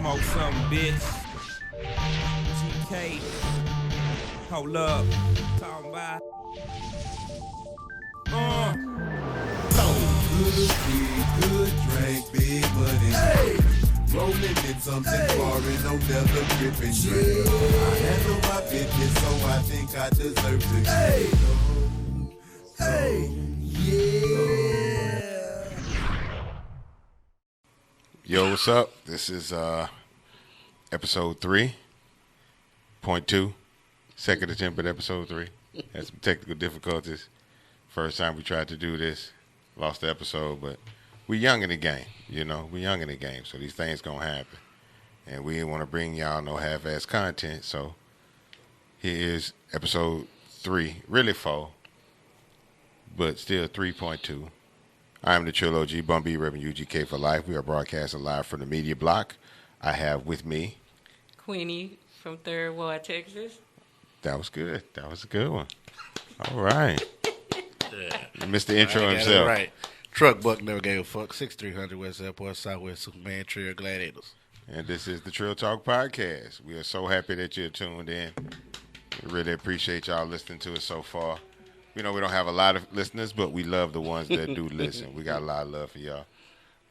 Smoke something, bitch. GK. Hold up. Talking about. Good drink, big money. Hey! Rolling in something foreign, no never gripping drink. I handle my business, so I think I deserve to. Hey! Hey! Yeah! Yo, what's up? This is episode 3.2. Second attempt at episode 3. Had some technical difficulties. First time we tried to do this. Lost the episode, but we young in the game, you know. We young in the game, so these things gonna happen. And we didn't want to bring y'all no half-ass content, so here is episode 3. Really 4, but still 3.2. I am the Trill OG, Bum B, Reverend UGK for life. We are broadcasting live from the media block. I have with me Queenie from Third Ward, Texas. That was good. That was a good one. All right. Mr. Intro himself. Right. Truck Buck never gave a fuck. 6300 West Airport, Southwest Superman, Trill Gladiators. And this is the Trill Talk Podcast. We are so happy that you're tuned in. We really appreciate y'all listening to us so far. You know, we don't have a lot of listeners, but we love the ones that do listen. We got a lot of love for y'all.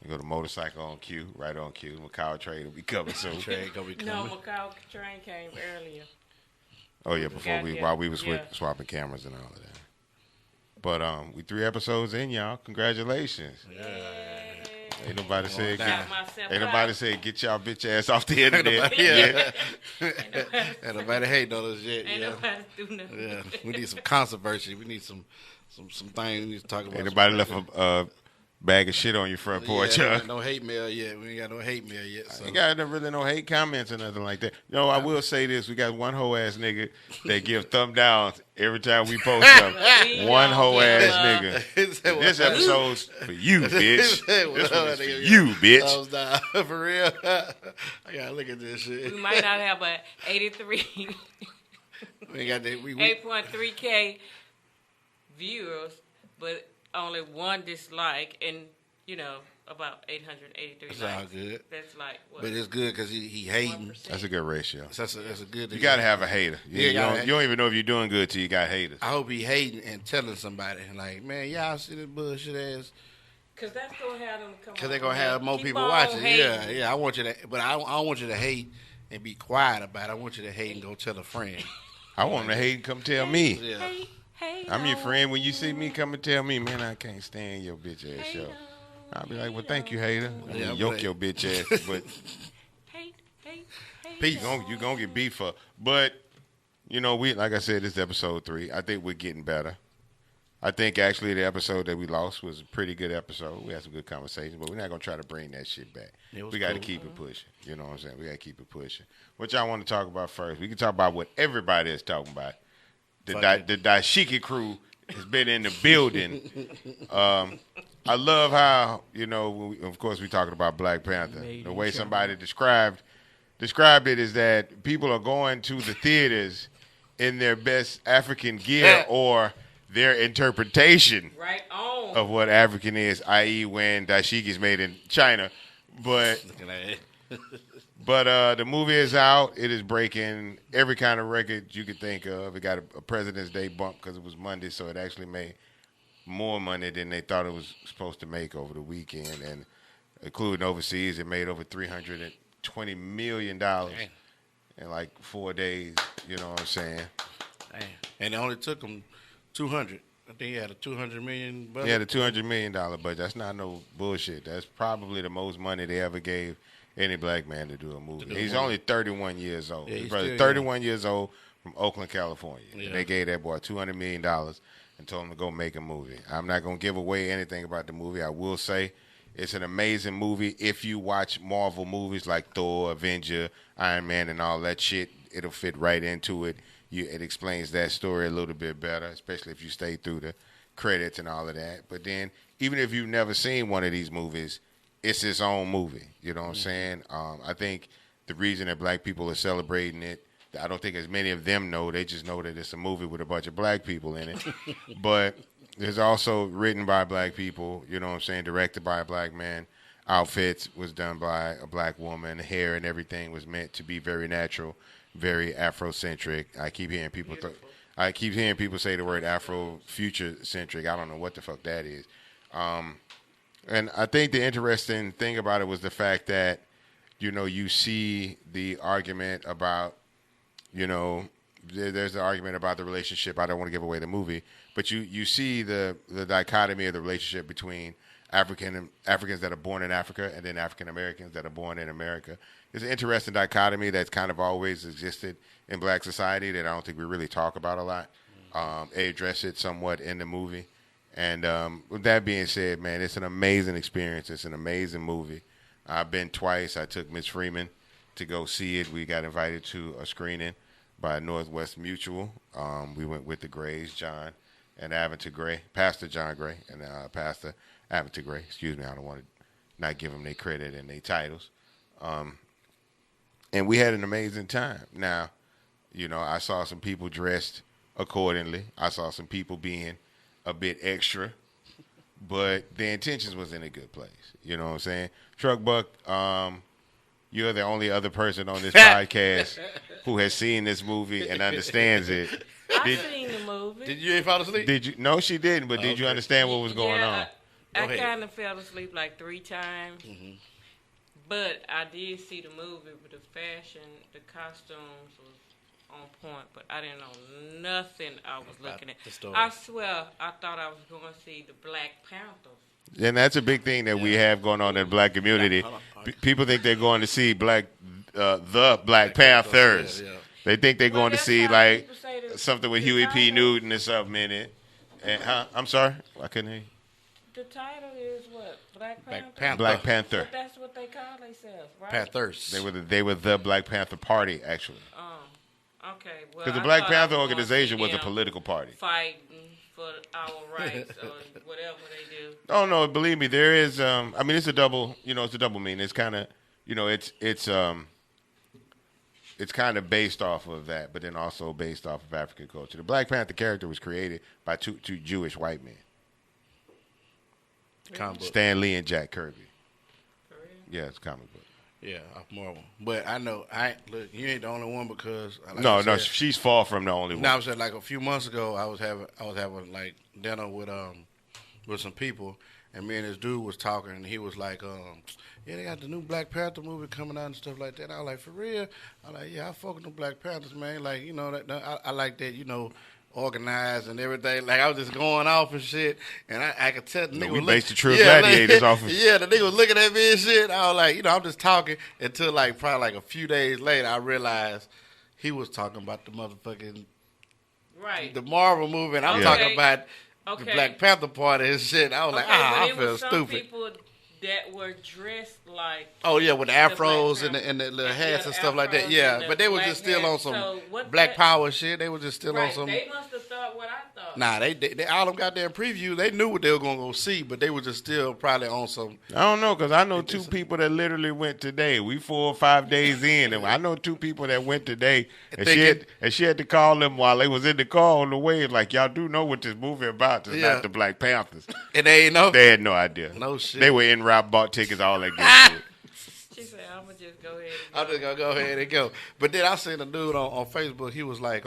We go to Motorcycle on cue, right on cue. Macau Trade will be coming soon. No, Macau train came earlier. Oh, yeah, while we was swapping cameras and all of that. But we 3 episodes in, y'all. Congratulations. Yeah. Ain't nobody said get y'all bitch ass off the Ain't internet. nobody hating on us yet. Ain't nobody do nothing. Yeah. We need some controversy. We need some things we need to talk about. Ain't nobody left a bag of shit on your front porch, huh? No hate mail yet. We ain't got no hate mail yet. So. Ain't got really no hate comments or nothing like that. You know, I will say this. We got one hoe ass nigga that give thumb downs every time we post something. One hoe ass nigga. This episode's for you, bitch. This one is for you, bitch. For real. I gotta look at this shit. We might not have a 83, We ain't got that. 8.3K viewers, but only one dislike, and about 883 That's likes. all good. That's like what? But it's good because he hating. 1%. That's a good ratio. That's a good. You gotta have a hater. You don't even know if you're doing good till you got haters. I hope he hating and telling somebody like, man, y'all see this bullshit ass. Because that's gonna have them come. Because they're gonna have more Keep people on watching. hating. Yeah. I want you to, but I don't want you to hate and be quiet about it. I want you to hate and go tell a friend. I want them to hate and come tell me. Yeah. Hey, I'm your friend. When you see me, come and tell me, man, I can't stand your bitch ass show. I'll be like, well, thank you, hater. I mean, yoke your bitch ass, but Peace. you gonna get beat for. But we like I said, this is episode 3. I think we're getting better. I think actually the episode that we lost was a pretty good episode. We had some good conversations, but we're not gonna try to bring that shit back. We got to keep it pushing. You know what I'm saying? We got to keep it pushing. What y'all want to talk about first? We can talk about what everybody is talking about. The Dashiki crew has been in the building. I love how, of course, we're talking about Black Panther. The way somebody described it is that people are going to the theaters in their best African gear or their interpretation of what African is, i.e. when dashiki is made in China. But the movie is out. It is breaking every kind of record you could think of. It got a President's Day bump because it was Monday, so it actually made more money than they thought it was supposed to make over the weekend. And including overseas, it made over $320 million in like 4 days. You know what I'm saying? Damn. And it only took them 200. I think he had a $200 million budget. He had a $200 million budget. That's not no bullshit. That's probably the most money they ever gave any black man to do a movie. He's only 31 years old. Yeah, His brother, 31 years old from Oakland, California. Yeah. And they gave that boy $200 million and told him to go make a movie. I'm not going to give away anything about the movie. I will say it's an amazing movie. If you watch Marvel movies like Thor, Avenger, Iron Man, and all that shit, it'll fit right into it. It explains that story a little bit better, especially if you stay through the credits and all of that. But then, even if you've never seen one of these movies, it's its own movie. You know what I'm saying? I think the reason that black people are celebrating it, I don't think as many of them know. They just know that it's a movie with a bunch of black people in it. But it's also written by black people, you know what I'm saying, directed by a black man. outfits was done by a black woman. Hair and everything was meant to be very natural, very Afrocentric. I keep hearing people say the word Afro-future-centric. I don't know what the fuck that is. And I think the interesting thing about it was the fact that, you see the argument about, there's the argument about the relationship. I don't want to give away the movie, but you see the dichotomy of the relationship between Africans that are born in Africa and then African Americans that are born in America. It's an interesting dichotomy that's kind of always existed in black society that I don't think we really talk about a lot. They address it somewhat in the movie. And with that being said, man, it's an amazing experience. It's an amazing movie. I've been twice. I took Miss Freeman to go see it. We got invited to a screening by Northwest Mutual. We went with the Grays, John and Aventer Gray, Pastor John Gray and Pastor Aventer Gray. Excuse me, I don't want to not give them their credit and their titles. And we had an amazing time. Now, I saw some people dressed accordingly. I saw some people being a bit extra, but the intentions was in a good place. You know what I'm saying? Truck Buck, you're the only other person on this podcast who has seen this movie and understands it. I've seen the movie. Did you ain't fall asleep? Did you? No, she didn't. But did you understand what was going on? I kind of fell asleep like 3 times. Mm-hmm. But I did see the movie with the fashion, the costumes was on point, but I didn't know nothing I was looking at. I swear, I thought I was going to see the Black Panthers. And that's a big thing that we have going on in the black community. People think they're going to see the Black Panthers. Yeah. They think they're going to see like something with Huey P. Newton or something in it. And I'm sorry, I couldn't hear you. The title is what? Black Panther? Black Panther. But that's what they call themselves, right? Panthers. They were the Black Panther Party, actually. Okay. Well, Because the Black Panther organization was a political party. Fighting for our rights or whatever they do. Oh no, believe me, there is. It's a double. It's a double meaning. It's kind of, it's kind of based off of that, but then also based off of African culture. The Black Panther character was created by two Jewish white men. Stan Lee and Jack Kirby. For real? Yeah, it's a comic book. Yeah, off Marvel. But I know, look, you ain't the only one because She's far from the only one. No, I was saying like a few months ago, I was having like dinner with some people, and me and this dude was talking, and he was like, yeah, they got the new Black Panther movie coming out and stuff like that. I was like, for real? I like, yeah, I fuck with the Black Panthers, man. Like, I like that, organized and everything. Like, I was just going off and shit, and I could tell the nigga we was based the Trill Gladiators off of. Yeah, the nigga was looking at me and shit. I was like, I'm just talking until like probably like a few days later, I realized he was talking about the motherfucking the Marvel movie, and I'm talking about the Black Panther Party and shit. I was like, I feel stupid. People that were dressed like with the afros and the hats and stuff like that. Yeah, but they were just still on some Black Power shit. They were just still on some. They must have thought what I thought. Nah, they all them goddamn previews. They knew what they were gonna go see, but they were just still probably on some. I don't know, because I know 2 people that literally went today. We 4 or 5 days in, and I know 2 people that went today, and she had to call them while they was in the car on the way. Like, y'all do know what this movie about? It's not the Black Panthers. And they ain't know. They had no idea. No shit. They were in route, bought tickets, all that good shit. She said, I'm gonna just go ahead. I'm just gonna go ahead and go. But then I seen a dude on Facebook. He was like,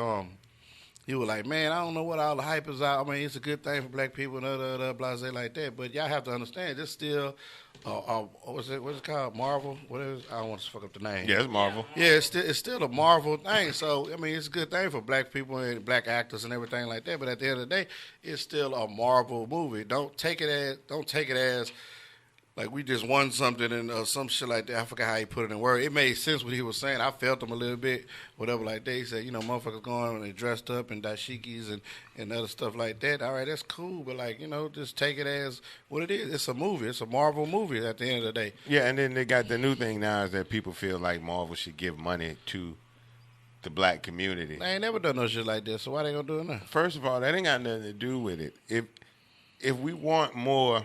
man, I don't know what all the hype is out. I mean, it's a good thing for black people and blah, like that. But y'all have to understand, it's still, what's it called? Marvel? What is? I don't want to fuck up the name. Yeah, it's Marvel. Yeah, it's still a Marvel thing. So I mean, it's a good thing for black people and black actors and everything like that. But at the end of the day, it's still a Marvel movie. Don't take it as like we just won something and some shit like that. I forgot how he put it in words. It made sense what he was saying. I felt him a little bit, whatever like that. He said, motherfuckers going and they dressed up in dashikis and other stuff like that. All right, that's cool, but like, just take it as what it is. It's a movie. It's a Marvel movie at the end of the day. Yeah, and then they got the new thing now is that people feel like Marvel should give money to the black community. They ain't never done no shit like this, so why they gonna do it now? First of all, that ain't got nothing to do with it. If we want more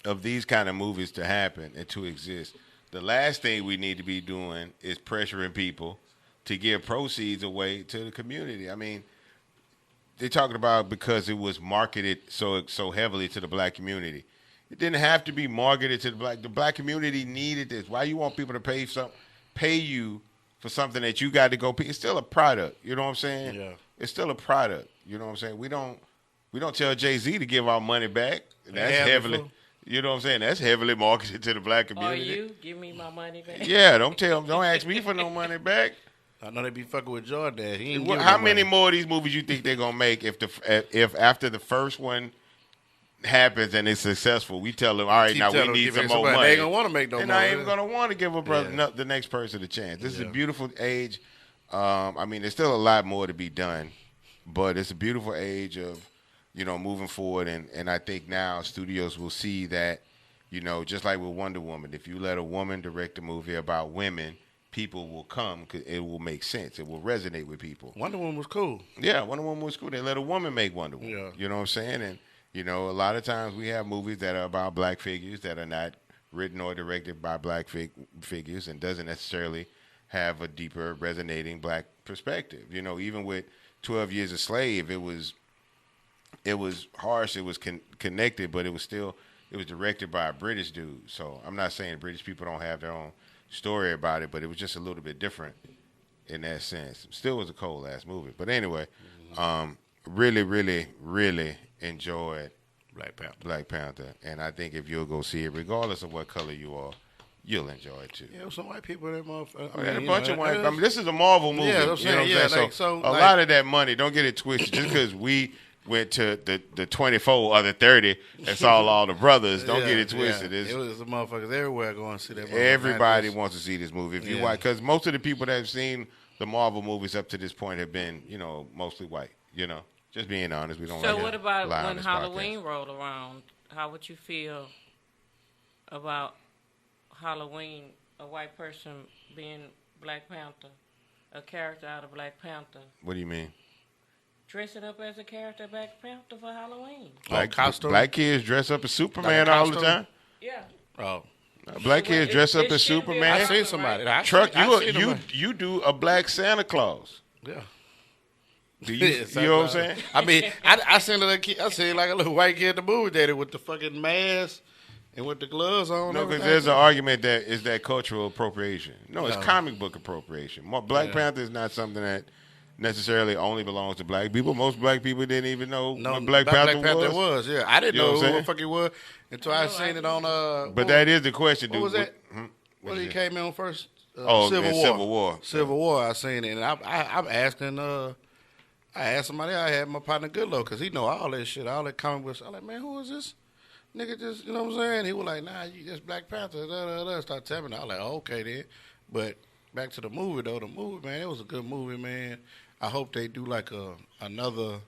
of these kind of movies to happen and to exist, the last thing we need to be doing is pressuring people to give proceeds away to the community. I mean, they're talking about because it was marketed so heavily to the black community. It didn't have to be marketed to the black. The black community needed this. Why you want people to pay you for something that you got to go pay? It's still a product. You know what I'm saying? Yeah. It's still a product. You know what I'm saying? We don't tell Jay-Z to give our money back. That's Yeah, heavily. before. You know what I'm saying? That's heavily marketed to the black Or community. you give me my money back. Yeah, don't ask me for no money back. I know they be fucking with Jordan. He ain't Well, giving how no many money. more of these movies you think they're gonna make if after the first one happens and it's successful, we tell them, all right, Keep now we telling them, need give some it more somebody. money. They ain't gonna want to make no They're money. not even gonna want to give a brother Yeah. the next person a chance. This is a Yeah. beautiful age. I mean, there's still a lot more to be done, but it's a beautiful age of moving forward, and I think now studios will see that. Just like with Wonder Woman, if you let a woman direct a movie about women, people will come because it will make sense. It will resonate with people. Wonder Woman was cool. Yeah, Wonder Woman was cool. They let a woman make Wonder Woman. Yeah. You know what I'm saying? And, a lot of times we have movies that are about black figures that are not written or directed by black figures and doesn't necessarily have a deeper resonating black perspective. Even with 12 Years a Slave, it was harsh, it was connected, but it was directed by a British dude. So I'm not saying British people don't have their own story about it, but it was just a little bit different in that sense. Still was a cold ass movie. But anyway, really, really, really enjoyed Black Panther. And I think if you'll go see it, regardless of what color you are, you'll enjoy it too. Yeah, some white people in that motherfucker. I mean, a bunch of white. I mean, this is a Marvel movie. Yeah, I'm you know what saying, I'm saying? like, so, a like- lot of that money, don't get it twisted. Just because we went to the 24 or the 30 and saw all the brothers, don't get it twisted. Yeah. It was the motherfuckers everywhere going to see that movie. Everybody wants to see this movie. If you Yeah. watch, because most of the people that have seen the Marvel movies up to this point have been, mostly white. Just being honest, we don't. So like what to about lie on when this Halloween podcast. rolled around? How would you feel about Halloween, a white person being Black Panther, a character out of Black Panther, What do you mean? dressing up as a character of Black Panther for Halloween? Costume? Black kids dress up as Superman Like a all the costume? time. Yeah. Oh, Black kids dress up as Superman. I seen somebody. Truck, I seen them. you do a black Santa Claus. Yeah. Do you? You know what I'm saying? I mean, I seen a little kid. I seen like a little white kid at the movie theater with the fucking mask and with the gloves on. No, and because everything. there's an argument that is that cultural appropriation. No, it's No. comic book appropriation. Black Yeah. Panther is not something that necessarily only belongs to black people. Most black people didn't even know No, what Black Panther was. Yeah, I didn't You know know what who I'm the fuck he was until I No, seen I it on. But that is the question, dude. What was that? What What is he it? came in on first? Civil War. Civil War. I seen it, and I'm asking. I asked somebody. I had my partner Goodlow because he know all that shit, all that comic books. I'm like, man, who is this nigga? Just you know what I'm saying? He was like, nah, you just Black Panther. Start telling me. I was like, oh, okay then. But back to the movie though. The movie, man, it was a good movie, man. I hope they do like another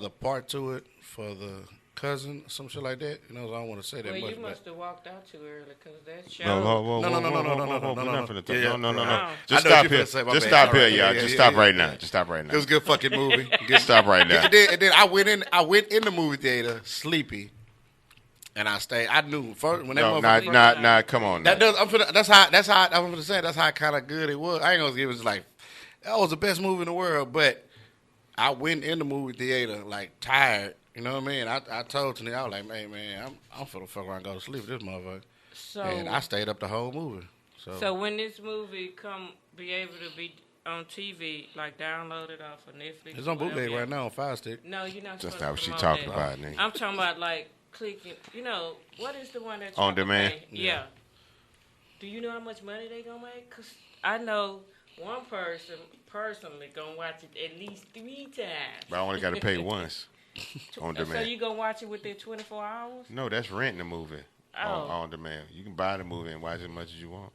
part to it for the cousin, some shit like that. I don't want to say that Well, much. you must have walked out too early because that show. No. No. We're not finna talk- Yeah. No. Wow. Just I know what stop you here. finna say, my Just bad. stop All here, right. y'all. Yeah, Just yeah, stop yeah, right yeah. now. Just stop right now. It was a good fucking movie. Just stop right now. And then I went in the movie theater sleepy, and I stayed. I knew first when that No, motherfucker. come on. Now. That's how I'm gonna say. That's how kind of good it was. I ain't gonna give it like that was the best movie in the world, but I went in the movie theater like tired. You know what I mean? I told Tony, I was like, man, I'm finna fuck around and go to sleep with this motherfucker. So, And I stayed up the whole movie. so when this movie be able to be on TV, like downloaded off of Netflix. It's on or whatever, bootleg yeah. right now on Fire Stick. No, you're not. That's supposed not to what she promote talking that. about, nigga. I'm talking about like clicking. What is the one that you On have to demand? pay? Yeah. Do you know how much money they gonna make? Cause I know one person personally gonna watch it at least 3 times. But I only got to pay once on So demand. you gonna watch it within 24 hours? No, that's renting the movie Oh. on demand. You can buy the movie and watch as much as you want.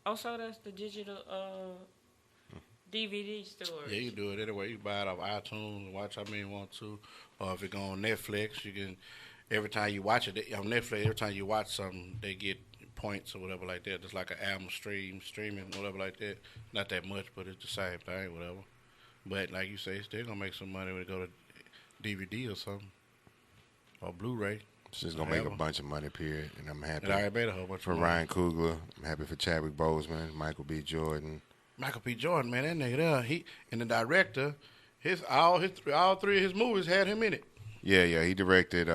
Oh, so that's the digital DVD storage. Yeah, you can do it anyway. You can buy it off iTunes and watch how many you want to. Or if it go on Netflix, you can, every time you watch it on Netflix, every time you watch something, they get points or whatever like that. Just like an album streaming, whatever like that. Not that much, but it's the same thing, whatever. But like you say, it's still going to make some money when it go to DVD or something. Or Blu-ray. It's just going to make a Whatever. bunch of money, period. And I'm happy And I already made a whole bunch for of money. Ryan Coogler. I'm happy for Chadwick Boseman, Michael B. Jordan. Michael P. Jordan, man, that nigga there, he and the director, all three of his movies had him in it. Yeah, he directed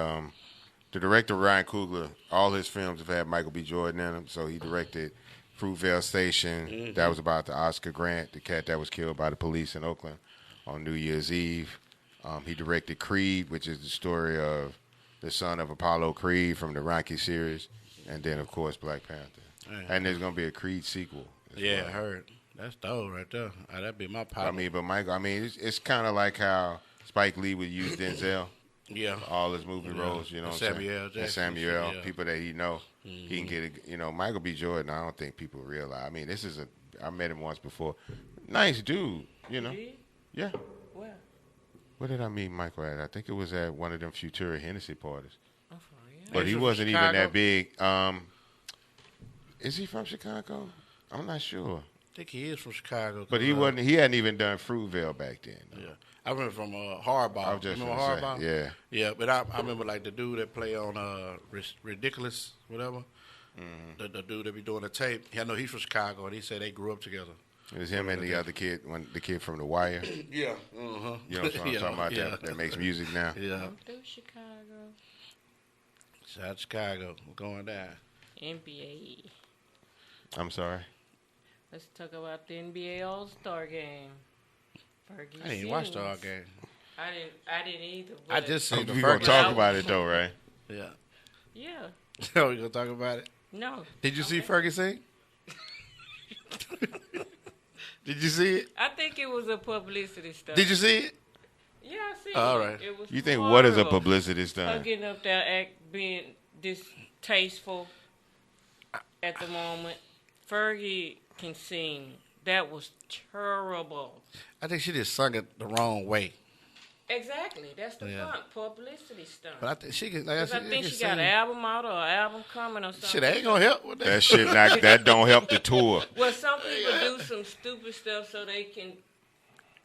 the director Ryan Coogler, all his films have had Michael B. Jordan in them. So he directed Fruitvale Station. That was about the Oscar Grant, the cat that was killed by the police in Oakland on New Year's Eve. He directed Creed, which is the story of the son of Apollo Creed from the Rocky series, and then of course Black Panther. And there's gonna be a Creed sequel. Yeah, I heard. That's dope right there. That'd be my pop. But Michael, it's kind of like how Spike Lee would use Denzel. Yeah. All his movie roles, you know what I'm saying? Jackson. And Samuel, people that he know. He can get Michael B. Jordan, I don't think people realize. I mean, I met him once before. Nice dude, you know. Yeah. Where? Where did I meet Michael at? I think it was at one of them Futura Hennessy parties. Oh, for real? But he from wasn't even Chicago? that big. Is he from Chicago? I'm not sure. I think he is from Chicago. But he wasn't. He hadn't even done Fruitvale back then. Yeah. I remember from Hardball. I was just remember gonna Hardball? say, yeah. Yeah, but I remember like the dude that play on Ridiculous, whatever. The dude that be doing the tape. I know he's from Chicago, and he said they grew up together. It was him and the other kid, the kid from The Wire. Yeah. You know what I'm talking about? Yeah. That makes music now. Yeah. Through Chicago. Shout out Chicago. We're going down. NBA. I'm sorry. Let's talk about the NBA All-Star Game. Fergie I didn't even watch the sings. all game. I didn't either. I but- just seen the We're going Fergie. to talk about it, though, right? Yeah. Yeah. Oh, we gonna talk about it? No. Did you see Okay. Fergie sing? Did you see it? I think it was a publicity stunt. Did you see it? Yeah, I see All it. right. It was You think what is a horrible. publicity Her stunt? getting up there being distasteful at the moment. Fergie can sing. That was terrible. I think she just sung it the wrong way. Exactly. That's the Yeah. stunt. Publicity stunt. But I think she can. Like, Because I think she got an album out or an album coming or something. Shit, that ain't gonna help with that. That shit, that don't help the tour. Well, some people do some stupid stuff so they can.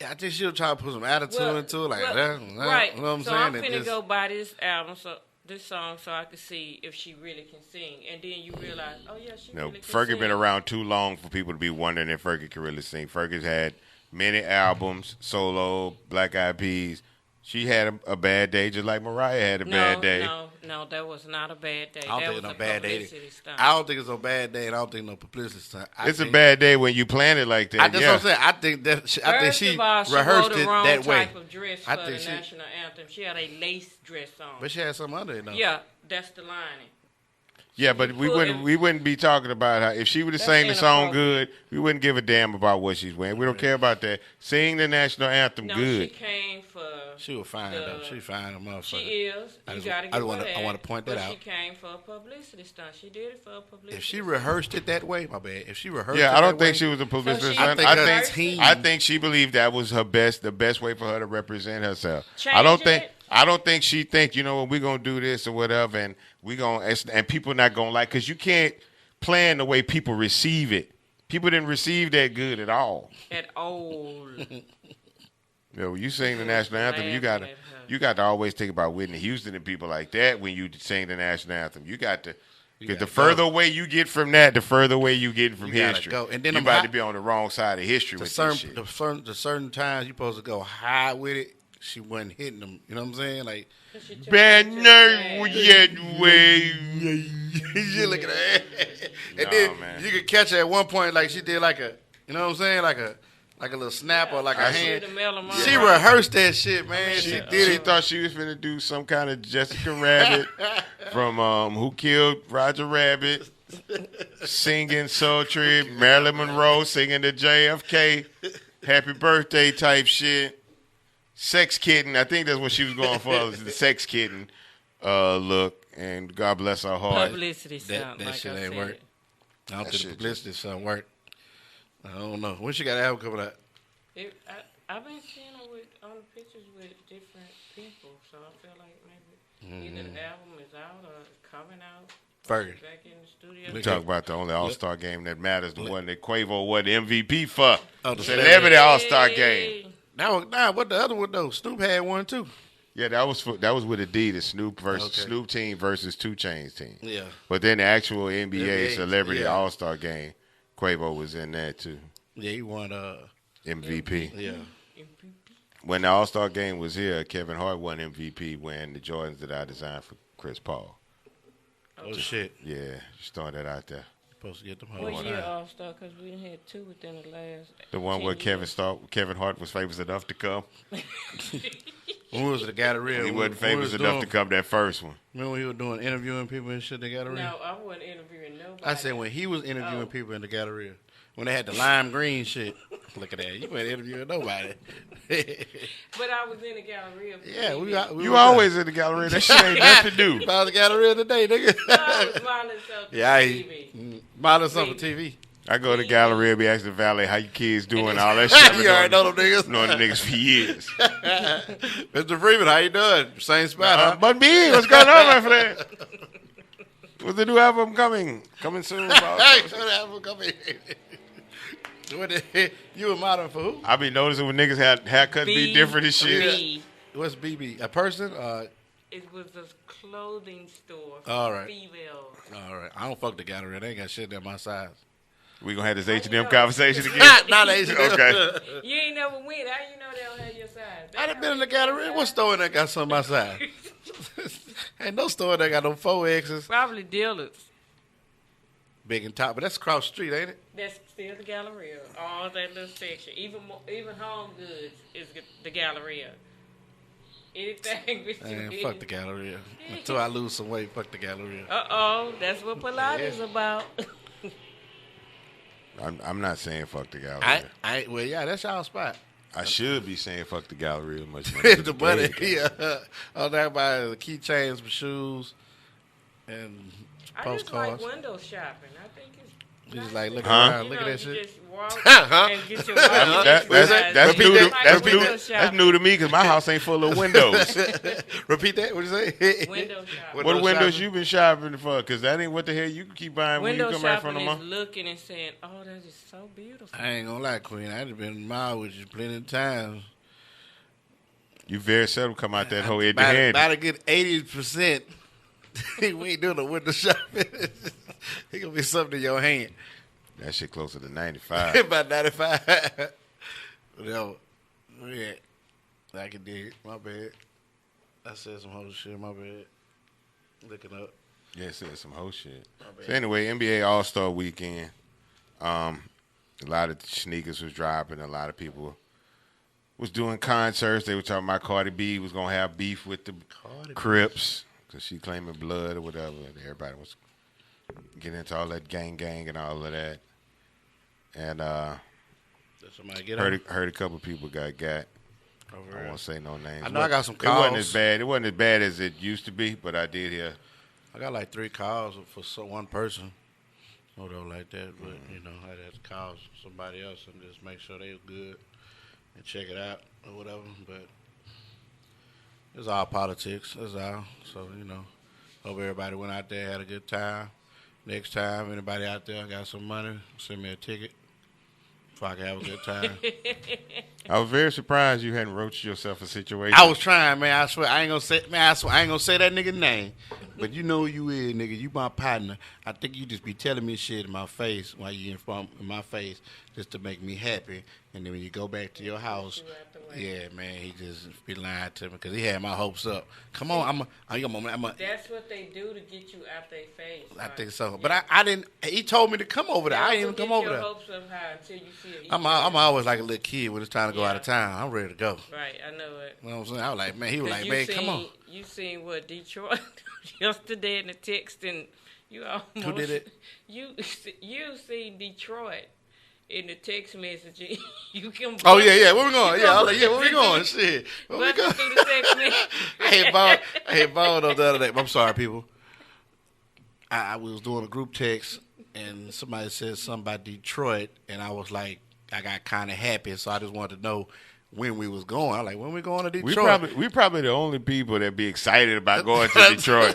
I think she'll try to put some attitude into it, like well, that. right. You know what I'm so saying? I'm It finna just- go buy this album, this song, so I can see if she really can sing. And then you realize, oh yeah, she No, really can Fergie sing. been around too long for people to be wondering if Fergie can really sing. Fergie's had many albums, solo, Black Eyed Peas. She had a bad day, just like Mariah had a bad day. No, that was not a bad day. I don't That think was it's no a bad day. publicity stunt. I don't think it's no bad day, and I don't think no publicity stunt. It's a bad day when you plan it like that. That's yeah. what I'm saying. I think First she of all, she rehearsed wore the it wrong that way. type of dress I for think the she- national anthem. She had a lace dress on. But she had some under it though. Yeah, that's the lining. Yeah, but we wouldn't be talking about how if she would have sang the song good, we wouldn't give a damn about what she's wearing. We don't care about that. Sing the national anthem No, good. she came for. She was fine though. She fine, a motherfucker. She is. I You just- gotta I give her wanna- that. I wanna point that but out. She came for a publicity stunt. She did it for a publicity. If she stunt. rehearsed it that way, my bad. If she rehearsed it Yeah, I don't that think way, she was a publicity she- stunt. I think I her think team- I think she believed that was the best way for her to represent herself. Change I it. don't think she think we're gonna do this or whatever, and and people not gonna like because you can't plan the way people receive it. People didn't receive that good at all. At all. When you sing the national anthem, you Laughing got at to always think about Whitney Houston and people like that when you sing the national anthem. You got to. Because the gotta further go. away you get from that, the further away you get from You gotta history. go. And then you I'm about hot- to be on the wrong side of history with this shit. the certain times you supposed to go high with it. She wasn't hitting them. You know what I'm saying? Like, She took Bad it to nerve the yet way. you look at that. And Nah, then man. you could catch her at one point, like she did, like a, you know what I'm saying, like a little snap or like a hand. The Mellow Monroe. She rehearsed that shit, man. She did She it. thought she was finna do some kind of Jessica Rabbit from Who Killed Roger Rabbit, singing sultry, Marilyn Monroe singing the JFK happy birthday type shit. Sex kitten, I think that's what she was going for, was the sex kitten look, and God bless her heart. Publicity stunt, That like shit I ain't said. work. I don't That think shit the publicity something work. I don't know. When she got an album coming out? I've been seeing her on the pictures with different people, so I feel like maybe either the album is out or it's coming out. Fergie. Back in the studio. We talk about the only All-Star game that matters, the one that Quavo won the MVP for. Oh, the Celebrity All-Star game. Nah, what the other one though? Snoop had one too. Yeah, that was with Adidas, Snoop team versus 2 Chainz team. Yeah. But then the actual NBA NBA, Celebrity yeah. All-Star game, Quavo was in there too. Yeah, he won. MVP. Yeah. When the All-Star game was here, Kevin Hart won MVP wearing the Jordans that I designed for Chris Paul. Oh shit! Yeah, just throwing that out there. Supposed to get them What hoes. year All-Star? Because we done had 2 within the last. The one 10 where years. Kevin Hart was famous enough to come. When was the Galleria? He wasn't famous enough to come that first one. Remember when he was doing interviewing people and shit? The Galleria. No, I wasn't interviewing nobody. I said when he was interviewing people in the Galleria. When they had the lime green shit. Look at that. You weren't interviewing nobody. But I was in the Galleria. Yeah, we You were always in the gallery. That shit ain't nothing to do. Found the Galleria today, nigga. I was minding something Yeah, I TV. modeling something for TV. I go to the gallery and be asking the valet how your kids doing, all that shit. You already know them niggas. Knowing the niggas for years. Mr. Freeman, how you doing? Same spot, huh? But me, what's going on, my friend? What's the new album coming? Coming soon. Hey, so the album come in. You a model for who? I be noticing when niggas had haircuts be different and shit. B. What's BB? A person? It was a clothing store for All right. females. All right. I don't fuck the Galleria. They ain't got shit that my size. We gonna have this you H&M know? conversation again. Not Asian. Okay. You ain't never went. How you know they don't have your size? I done been in the Galleria. What store that got some my size? Ain't no store that got no 4X's. Probably dealers. Big and top. But that's across the street, ain't it? That's still the Galleria. All that little section. Even Home Goods is the Galleria. Anything with Man, you. fuck the Galleria. Until I lose some weight, fuck the Galleria. That's what Pilates is about. I'm not saying fuck the gallery. Well, yeah, that's y'all spot. I should be saying fuck the gallery as much money. The money, yeah. All that by the keychains, some shoes, and I just like postcards. window shopping. I think it's You just nice. like looking Huh? around, look at that You shit. just walk Huh? and get your wallet. That's Repeat new. that. That's Repeat new. that. That's new to me because my house ain't full of windows. Repeat that. What you say? Window shopping. What Window windows shopping. you been shopping for? Because that ain't what the hell you can keep buying when Window you come back from shopping the is mall. looking and saying, "Oh, that is so beautiful." I ain't gonna lie, Queen. I done been in the mall with you plenty of times. You very seldom come out that whole empty About handed. a good 80%. We ain't doing no window shopping. It gonna be something in your hand. That shit closer to 95. About 95. No, yeah, I can dig it. My bad. I said some whole shit. My bad. Looking up. Yeah, it said some whole shit. bad. So anyway, NBA All-Star Weekend. A lot of sneakers was dropping. A lot of people was doing concerts. They were talking about Cardi B was going to have beef with the Crips because she claiming blood or whatever. And everybody was getting into all that gang and all of that. And Did somebody get on? heard a couple people got. Over I there. won't say no names. I know I got some It wasn't calls. as bad. It wasn't as bad as it used to be, but I did hear. I got like 3 calls for one person. Whatever like that. But, you know, I had to call somebody else and just make sure they were good and check it out or whatever. But it's all politics. That's all. So, you know, hope everybody went out there, had a good time. Next time, anybody out there got some money, send me a ticket so I can have a good time. I was very surprised you hadn't wrote yourself a situation. I was trying, man. I swear I ain't gonna say, man. I swear I ain't gonna say that nigga name, but you know who you is, nigga. You my partner. I think you just be telling me shit in my face while you in my face just to make me happy, and then when you go back to your house, yeah, man, he just be lying to me because he had my hopes up. Come on, I'm a. That's what they do to get you out their face. I think so, but I didn't. He told me to come over there. I didn't even come over there. Hopes up high until you see it. I'm always like a little kid when it's time to go out of town. I'm ready to go. Right, I know it. You know what I'm saying? I was like, man, he was 'Cause like, you man, seen, come on. You seen what Detroit yesterday in the text, and you almost Who did it? You seen Detroit in the text message. You can. Oh yeah, where we going? Yeah, I was like, yeah, where we going? Shit, where we Buzzing going? through the text message. I hit ball the other day. I'm sorry, people. I was doing a group text, and somebody said something about Detroit, and I was like, I got kind of happy, so I just wanted to know when we was going. I was like, when we going to Detroit? We probably the only people that be excited about going to Detroit.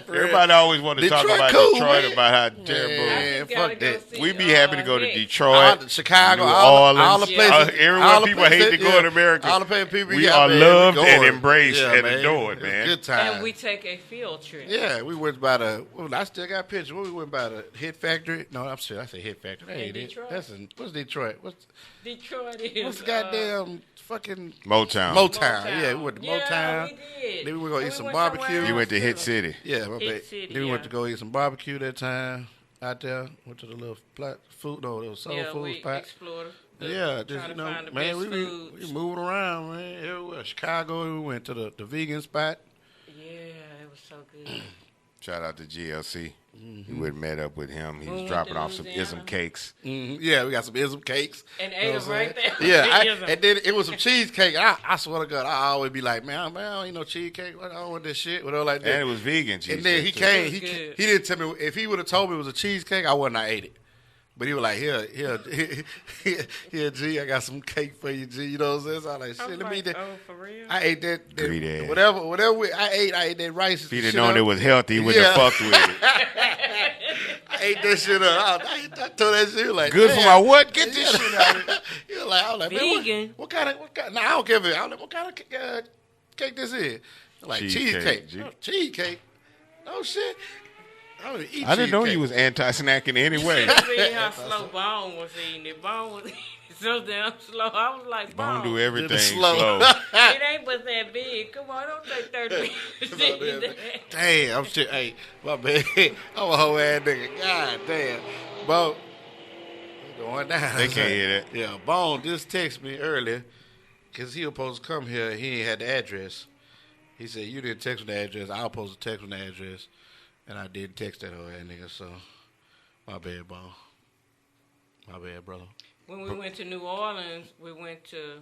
Everybody always want to talk Detroit about cool, Detroit, man. about how terrible. Man, just gotta fuck go that. see, We be happy to go to Nick. Detroit, Chicago, New all Orleans, the places. everywhere all the people hate places, to go in America. All the places people We got, are man, loved we and going. embraced and man. adored, It was man. a good time. And we take a field trip. Yeah, we went by the. Well, I still got pictures. We went by the Hit Factory. No, I'm sorry. I said Hit Factory. That ain't it. Detroit? What's Detroit? Detroit is. What's the goddamn fucking Motown. Motown? Yeah, we went to Yeah, Motown. we did. Then we were gonna And eat some went barbecue. somewhere You went to else, Hit too. City. Yeah, my Hit bad. City, Then we went yeah. to go eat some barbecue that time out there. Went to the little food, no, the soul Yeah, food we spot. explored. Yeah, trying just, to you know, find the man, best we foods. moving around, man. Everywhere. Chicago, we went to the vegan spot. Yeah, it was so good. Shout out to GLC. Mm-hmm. We would have met up with him. He We was went dropping to off some Louisiana. ism cakes. Yeah, we got some ism cakes. And You ate know them what I'm right saying? there. Yeah, and then it was some cheesecake. I swear to God, I always be like, man, I don't eat no cheesecake. I don't want this shit. Whatever like that. And it was vegan cheese. And then he too. came. It He was good. he didn't tell me if he would have told me it was a cheesecake, I wouldn't have ate it. But he was like, here, G, I got some cake for you, G. You know what I'm saying? So I was like, I shit, was let me eat like, that. oh, for real? I ate that Greedy ass. whatever I ate that rice. If he'd have shit known up. it was healthy, he wouldn't have Yeah. fucked with it. I ate that shit up. I told that shit like Good for damn. my what? Get this shit out of here. He was like, I was like, man, Vegan. what kind of? Nah, I don't give it. I was like, what kind of cake this is? Like Cheesecake, cheesecake. G. Oh, cheesecake. Oh shit. I don't eat I didn't know cheesecake. you was anti-snacking anyway. See how slow Bone was eating it. Bone was eating so damn slow. I was like, Bone Bone, do everything slow. slow. it ain't but that big. Come on, don't take 30 minutes to eat that. Damn, I'm shit. Hey, my bad. I'm a whole ass nigga. God damn. Bo, going down. They can't hear that. Yeah, Bone just texted me earlier because he was supposed to come here. He ain't had the address. He said, you didn't text me the address. I was supposed to text him the address. And I didn't text that whole ass nigga, so my bad, Bone. My bad, brother. When we went to New Orleans, we went to,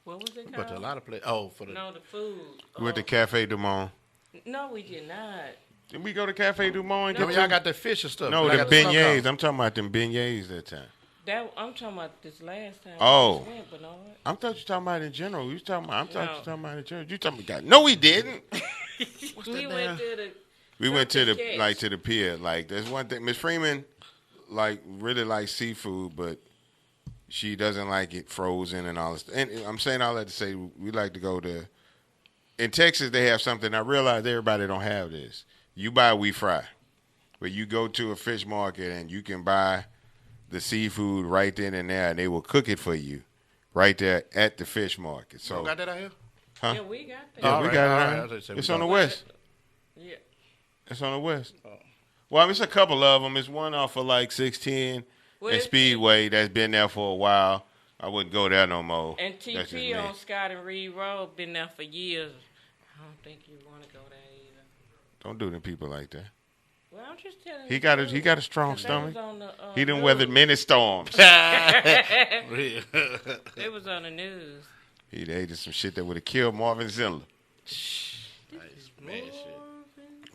what was it But a called? lot of places. Oh, for the. No, the food. We went to Cafe Du Monde. No, we did not. Did we go to Cafe Du Monde? I mean, y'all got the fish and stuff. No, Y'all the got snow beignets. cones. I'm talking about them beignets that time. I'm talking about this last time. Oh. We went, Bernard. I thought you were talking about in general. You talking about? I thought you No. were talking about in general. You talking about? No, we didn't. We went to the. We went to the Something like to the pier. Like there's one thing. Miss Freeman, like really likes seafood, but she doesn't like it frozen and all this. And I'm saying all that to say we like to go to. In Texas, they have something. I realize everybody don't have this. You buy, we fry. But you go to a fish market and you can buy the seafood right then and there, and they will cook it for you right there at the fish market. So You got that out here? Huh? Yeah, we got that. Yeah, All we right, got all it. right. Right. I was gonna say we It's got on the it. west. Yeah. It's on the west. Well, I mean, it's a couple of them. It's one off of like 610 Well, and it's- Speedway that's been there for a while. I wouldn't go there no more. And That's just TP me. on Scott and Reed Road been there for years. I don't think you want to go there either. Don't do them people like that. Well, I'm just telling He you. got the a truth. strong 'Cause they stomach. was on the, He done news. weathered many storms. It was on the news. He ate some shit that would have killed Marvin Zindler. Man, shit.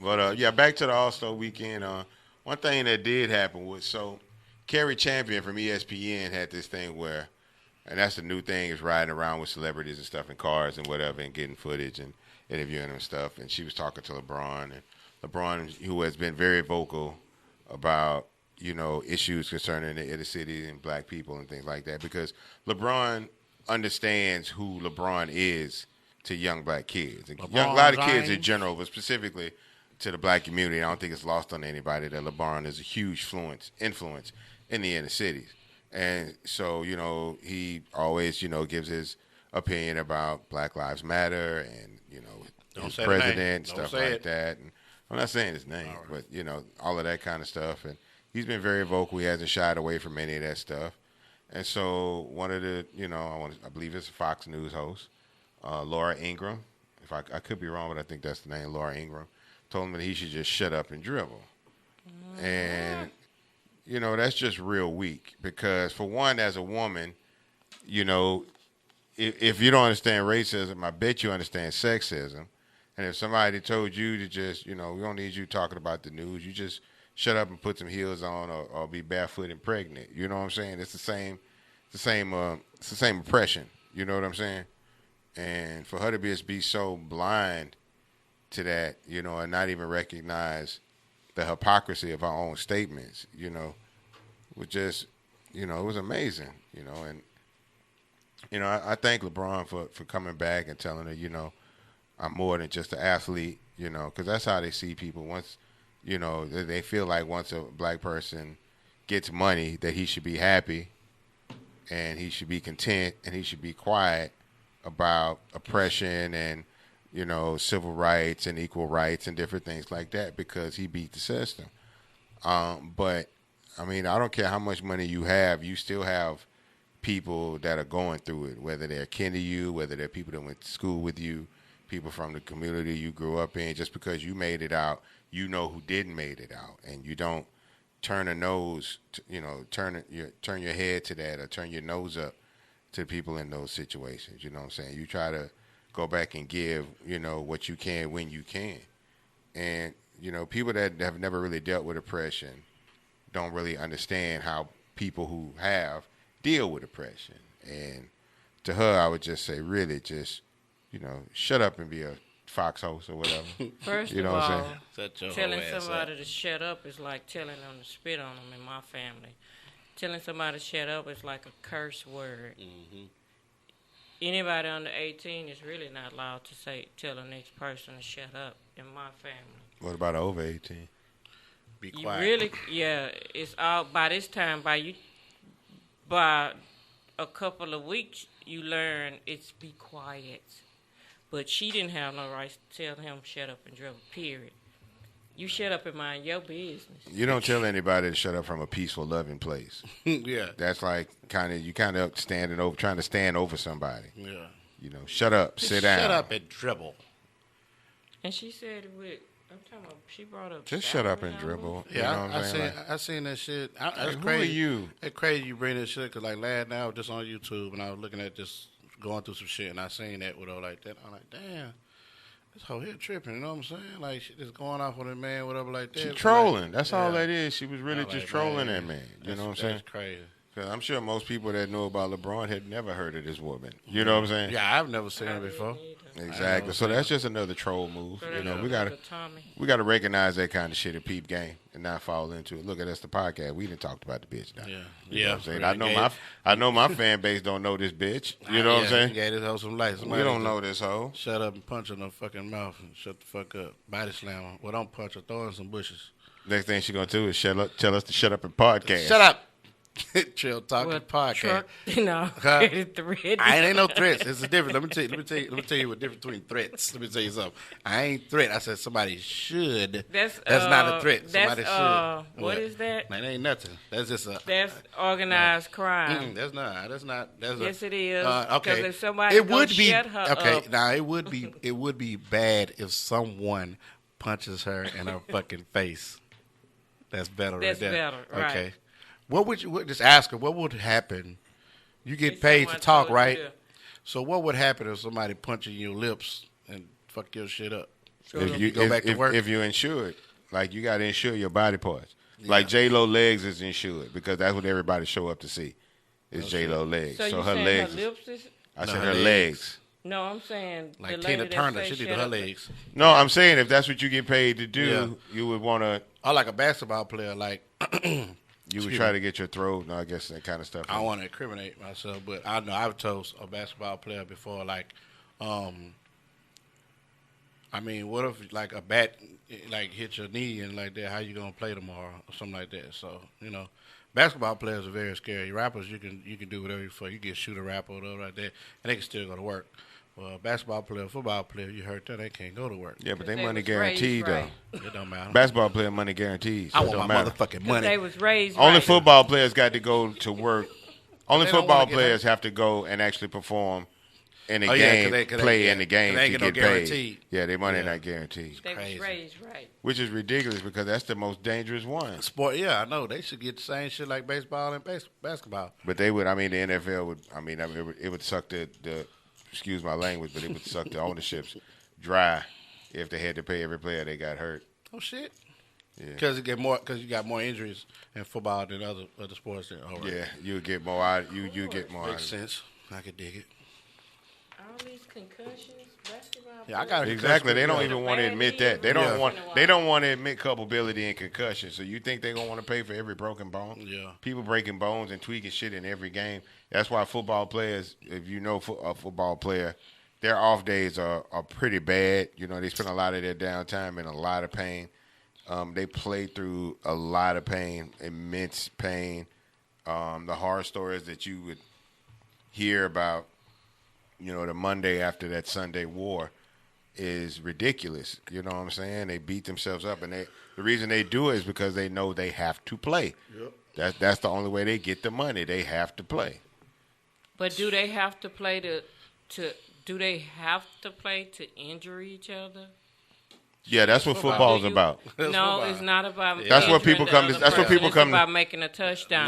But yeah, back to the All-Star weekend. One thing that did happen was Kerry Champion from ESPN had this thing where, and that's the new thing, is riding around with celebrities and stuff in cars and whatever and getting footage and interviewing them and stuff. And she was talking to LeBron, and LeBron, who has been very vocal about issues concerning the inner city and black people and things like that, because LeBron understands who LeBron is to young black kids. A lot of kids in James. general, but specifically to the black community. I don't think it's lost on anybody that LeBron is a huge influence in the inner cities. And so, he always, gives his opinion about Black Lives Matter and, Don't his say the name. president, Don't stuff say like it. that. And I'm not saying his name, but, all of that kind of stuff. And he's been very vocal. He hasn't shied away from any of that stuff. And so one of the, I believe it's a Fox News host, Laura Ingraham. If I could be wrong, but I think that's the name, Laura Ingraham, told him that he should just shut up and dribble. And, that's just real weak because, for one, as a woman, if you don't understand racism, I bet you understand sexism. And if somebody told you to just, we don't need you talking about the news, you just shut up and put some heels on or be barefoot and pregnant. You know what I'm saying? It's the same oppression. You know what I'm saying? And for her to just be so blind to that, and not even recognize the hypocrisy of her own statements, was just, it was amazing, and, I thank LeBron for coming back and telling her, I'm more than just an athlete, because that's how they see people. Once, they feel like once a black person gets money that he should be happy and he should be content and he should be quiet about oppression and civil rights and equal rights and different things like that because he beat the system. But I mean, I don't care how much money you have, you still have people that are going through it, whether they're kin to you, whether they're people that went to school with you, people from the community you grew up in. Just because you made it out, you know who didn't made it out, and you don't turn a nose, turn your head to that or turn your nose up to people in those situations. You know what I'm saying? You try to go back and give, what you can when you can. And, people that have never really dealt with oppression don't really understand how people who have deal with oppression. And to her, I would just say, really, just, shut up and be a Fox host or whatever. First You know of what I'm all, saying? telling somebody to shut up is like telling them to spit on them in my family. Telling somebody to shut up is like a curse word. Mm-hmm. Anybody under 18 is really not allowed to tell the next person to shut up in my family. What about over 18? Be You quiet. really, it's all by this time. By a couple of weeks, you learn it's be quiet. But she didn't have no right to tell him shut up and dribble. Period. You shut up and mind your business. You don't tell anybody to shut up from a peaceful, loving place. Yeah. That's like trying to stand over somebody. Yeah. Shut up, sit down. Shut up and dribble. And she said I'm talking about, she brought up. Just shut up and salary dribble. numbers. You know what I'm saying? I seen that shit. That's who crazy. are you? It's crazy you bring this shit because like last night I was just on YouTube and I was looking at this, going through some shit and I seen that with her like that. I'm like, damn, this whole here tripping. You know what I'm saying? Like shit just going off with a man, whatever like that. She But, trolling. like, That's all that is. She was really I'm just like, trolling that man. You know what I'm saying? That's crazy. Because I'm sure most people that know about LeBron had never heard of this woman. You know what I'm saying? Yeah, I've never seen her before. Exactly. So that's just another troll move. So We gotta recognize that kind of shit at peep game and not fall into it. Look at us, the podcast. We didn't talk about the bitch now. Yeah, You know what I'm saying? really I know my fan base don't know this bitch. You know what I'm saying? Yeah, this hoe some lights. We don't know this hoe. Shut up and punch her in the fucking mouth and shut the fuck up. Body slam her. Well, don't punch her. Throw her in some bushes. Next thing she gonna do is tell us to shut up and podcast. Shut up. Trill talking podcast. Truck, Huh? threat. I ain't no threats. It's a difference. Let me tell you what difference between threats. Let me tell you something. I ain't threat. I said somebody should. That's not a threat. That's, Somebody should. what is that? That ain't nothing. That's just a. That's organized crime. That's not. That's Yes, it is. Okay. 'Cause if somebody it go would be shut her okay. up- Now it would be bad if someone punches her in her fucking face. That's better. That's right there. better, right. Okay. Just ask her what would happen? You get If paid to someone talk, told you right? to- So what would happen if somebody punching your lips and fuck your shit up? If you go back to work. If you're insured, like you got to insure your body parts. Like J-Lo legs is insured because that's what everybody show up to see. Is J-Lo legs. So, you her saying legs. her lips is? I No, said her her legs. legs. No, I'm saying the Like lady Tina that Turner, say she did shut her up- legs. No, I'm saying if that's what you get paid to do, you would want to. Or like a basketball player, like You would try to get your throat. No, I guess that kind of stuff. I don't want to incriminate myself, but I know I've told a basketball player before, like, I mean, what if like a bat like hit your knee and like that? How you gonna play tomorrow or something like that? So basketball players are very scary. Rappers, you can do whatever you for. You can shoot a rapper or whatever like that, and they can still go to work. Well, a basketball player, football player, you heard that they can't go to work. Yeah, but they They money was guaranteed raised right. though. It don't matter. Basketball player money guaranteed. So I it want don't my matter. motherfucking 'Cause money. they was raised Only right. football players got to go to work. Only They don't football wanna get players hurt. have to go and actually perform in the Oh, yeah, game, 'cause they- play in the game they ain't to get no get paid. guaranteed. Yeah, their money not guaranteed, They Crazy. was raised right. which is ridiculous because that's the most dangerous one. Sport, yeah, I know. They should get the same shit like baseball and basketball. But they would, the NFL would, it would suck the excuse my language, but it would suck the ownerships dry if they had to pay every player they got hurt. Oh shit! Yeah. Because you got more injuries in football than other sports. Yeah, you would get more out. You get more out. Makes of it. sense. I could dig it. All these concussions, basketball. Yeah, I got a Exactly. They don't Yeah. even want to admit that. They don't want to admit culpability and concussion. So you think they're gonna want to pay for every broken bone? Yeah. People breaking bones and tweaking shit in every game. That's why football players, if you know a football player, their off days are pretty bad. They spend a lot of their downtime in a lot of pain. They play through a lot of pain, immense pain. The horror stories that you would hear about, the Monday after that Sunday war is ridiculous. You know what I'm saying? They beat themselves up, and the reason they do it is because they know they have to play. Yep. That's the only way they get the money. They have to play. But do they have to play to injure each other? Yeah, that's what football's about. No, it's not about. That's what people come to. That's what people come to. It's about making a touchdown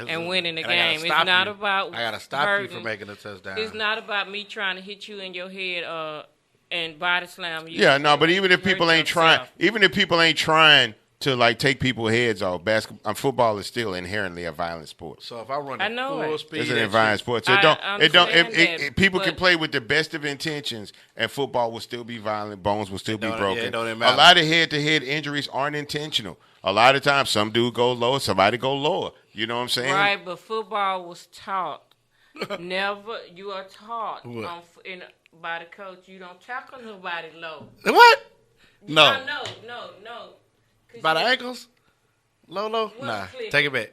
and winning the game. It's not about. I gotta stop you from making a touchdown. It's not about me trying to hit you in your head and body slam you. Yeah, no, but even if people ain't trying to like take people's heads off, football is still inherently a violent sport. So if I run at full speed, it's an violent sport. So people can play with the best of intentions, and football will still be violent. Bones will still be broken. A lot of head-to-head injuries aren't intentional. A lot of times, some dude go lower, somebody go lower. You know what I'm saying? Right, but football was taught. You are taught by the coach. You don't tackle nobody low. What? No. No. By the ankles? Low? Nah. Take it back.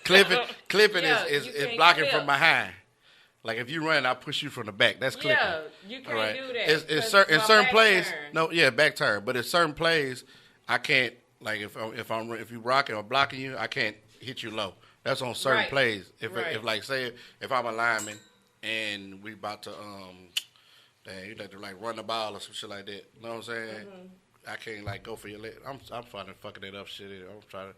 Clipping is blocking from behind. Like if you run, I push you from the back. That's clipping. Yeah, you can't do that. In certain plays, back turn. But in certain plays, I can't. Like if you rocking or blocking you, I can't hit you low. That's on certain plays. If I'm a lineman and we about to you like to like run the ball or some shit like that. You know what I'm saying? Mm-hmm. I can't like go for your leg. I'm fucking it up shit. I'm trying to.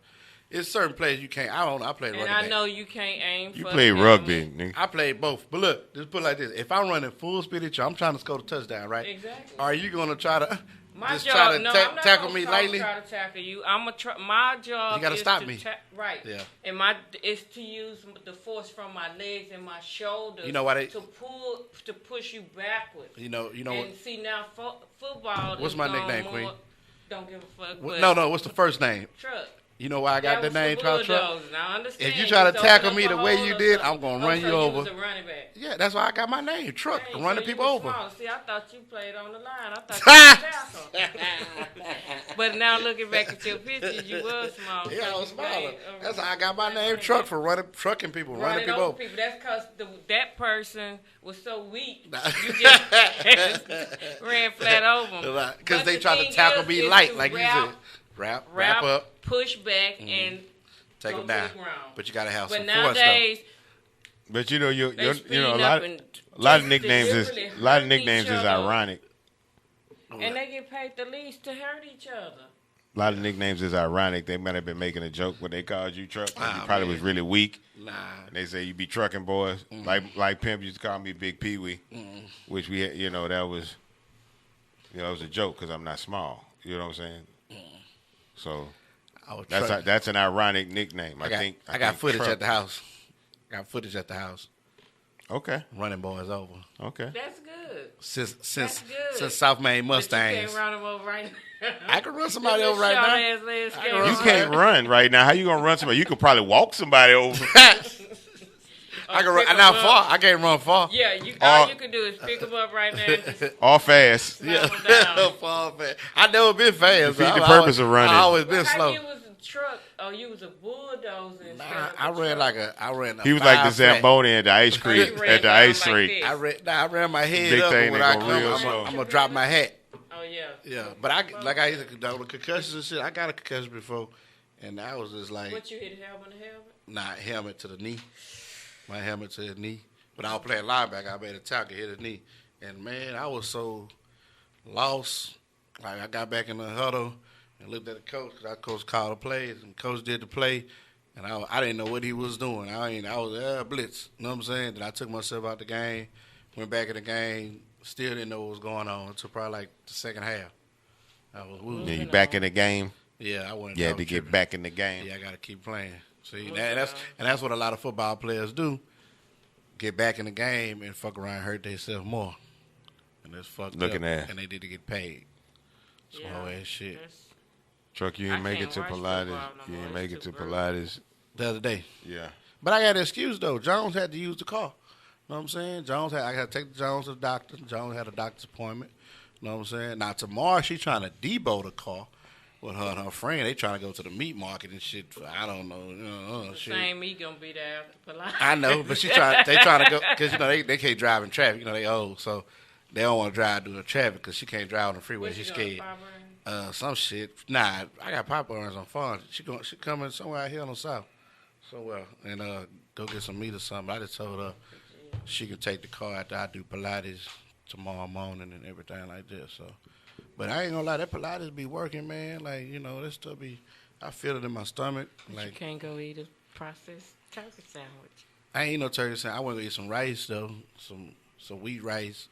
It's certain plays you can't. I played rugby. And I know you can't aim. You play rugby, nigga. I played both. But look, just put it like this: if I'm running full speed at you, I'm trying to score the touchdown, right? Exactly. Are you gonna try to I'm not tackle me lightly? Try to tackle you. My job. You gotta stop me. Right. Yeah. And is to use the force from my legs and my shoulders. You know why to push you backwards. You know. And see now, football. What's my nickname, Queen? Don't give a fuck. No. What's the first name? Truck. You know why I got the name Truck? I understand. If you try to tackle me the way you did, I'm gonna run you over. You was a running back. Yeah, that's why I got my name, Truck. Dang, running people over. Small. See, I thought you played on the line. I thought you was tackle. But now looking back at your pictures, you was small. Yeah, I was smaller. That's how I got my name, Truck, for trucking people, running people over. That's because that person was so weak. You just ran flat over them. Because they tried to tackle me light, like you said. Wrap up, push back, and take them down. But you gotta have some force though. But you know, a lot of nicknames is ironic. And they get paid the least to hurt each other. A lot of nicknames is ironic. They might have been making a joke when they called you Truck. You probably was really weak. Nah. And they say you be trucking boys. Like Pimp used to call me Big Pee Wee, which we had, that was, it was a joke because I'm not small. You know what I'm saying? So that's an ironic nickname. I got footage at the house. Okay. Running boys over. Okay. That's good. Since South Main Mustangs. But you can't run them over right now. I can run somebody over right now. You can't run right now. How you gonna run somebody? You could probably walk somebody over. I can run. Not far. I can't run far. Yeah, all you can do is pick them up right now. All fast. Yeah, far fast. I never been fast. Defeat the purpose of running. I always been slow. You was a truck. Oh, you was a bulldozer. I ran. He was like the Zamboni at the ice cream at the ice rink. I ran my head Big up. Thing When I come, I'm gonna drop my hat. Oh yeah. Yeah, but I used to do the concussions and shit. I got a concussion before, and I was just like. What you hit helmet? Nah, helmet to the knee. My helmet to his knee. But I was playing linebacker. I made a tackle, hit his knee. And, man, I was so lost. Like, I got back in the huddle and looked at the coach. Because our coach called the plays. And coach did the play. And I didn't know what he was doing. I was blitz. You know what I'm saying? Then I took myself out the game. Went back in the game. Still didn't know what was going on until probably like the second half. You back in the game? Yeah, I went. You had to get back in the game. Yeah, I got to keep playing. See, that's what a lot of football players do. Get back in the game and fuck around and hurt themselves more. And that's fucked Looking up. at. And they need to get paid. Some whole ass shit. Truck, you didn't make it to Pilates. You didn't make it to Pilates. The other day. Yeah. But I got an excuse, though. Jones had to use the car. You know what I'm saying? I got to take Jones to the doctor. Jones had a doctor's appointment. You know what I'm saying? Now, tomorrow, she trying to debo the car. With her and her friend, they trying to go to the meat market and shit. I don't know. The same meat gonna be there after Pilates. I know, but they trying to go because they can't drive in traffic. They old, so they don't want to drive through the traffic because she can't drive on the freeway. What She's you doing, scared. Fireburn? Some shit. Nah, I got pop burns on farm. She coming somewhere out here on the south. Somewhere. And go get some meat or something. I just told her she can take the car after I do Pilates tomorrow morning and everything like that. So, but I ain't gonna lie, that Pilates be working, man. Like, you know, that stuff be, I feel it in my stomach. But Like, you can't go eat a processed turkey sandwich. I ain't eat no turkey sandwich. I want to eat some rice though, some wheat rice,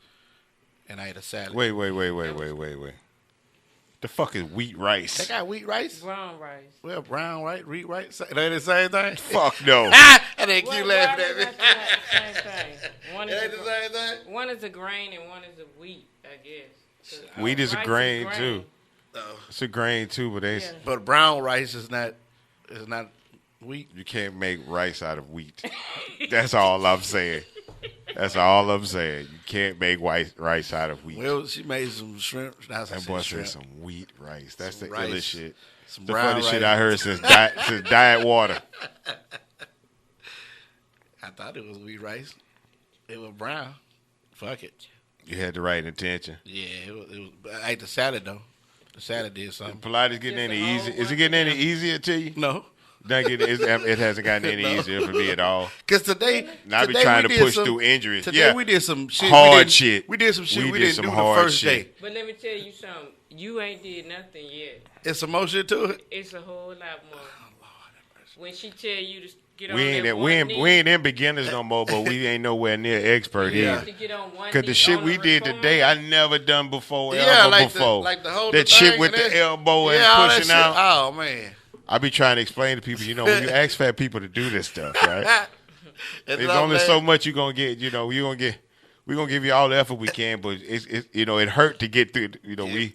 and I ate a salad. Wait. The fuck is wheat rice? They got wheat rice. Brown rice. Well, brown rice, wheat rice. They ain't the same thing. Fuck no. And then keep laughing at me. Same thing. One It ain't the same thing. One is a grain and one is a wheat, I guess. Wheat is a Rice grain too. Oh. It's a grain too, but they Yeah. But brown rice is not wheat. you can't make rice out of wheat. That's all I'm saying. That's all I'm saying. You can't make rice out of wheat. Well, she made some shrimp. That's That boy said some wheat rice. That's Some the rice. illest shit. Some The brown funny rice. shit I heard since diet water. I thought it was wheat rice. It was brown. Fuck it. You had the right intention. Yeah, it was. But I ate the salad though. The salad did something. Pilates getting Just any a whole easy? Is it bunch getting of any easier to you? No, It hasn't gotten any No. easier for me at all. because today Now I be today trying we to did push some- through injuries. Today Yeah. we did some shit. Hard shit. We did some shit We we did didn't some do the hard first shit. day. But let me tell you something. You ain't did nothing yet. It's some more shit to it. It's a whole lot more. When she tell you to get on We that ain't one knee, we ain't in beginners no more, but we ain't nowhere near expert Yeah. you either. have to get on one Cause knee the shit on we the did reformer. today, I never done before. Yeah, ever like before. the whole that thing shit with and the that- elbow and Yeah, all that pushing shit. out. Oh man. I be trying to explain to people, you know, when you ask fat people to do this stuff, right? There's only so much you're gonna get. You know, we're gonna give you all the effort we can, but it's you know, it hurt to get through. You know, I we ain't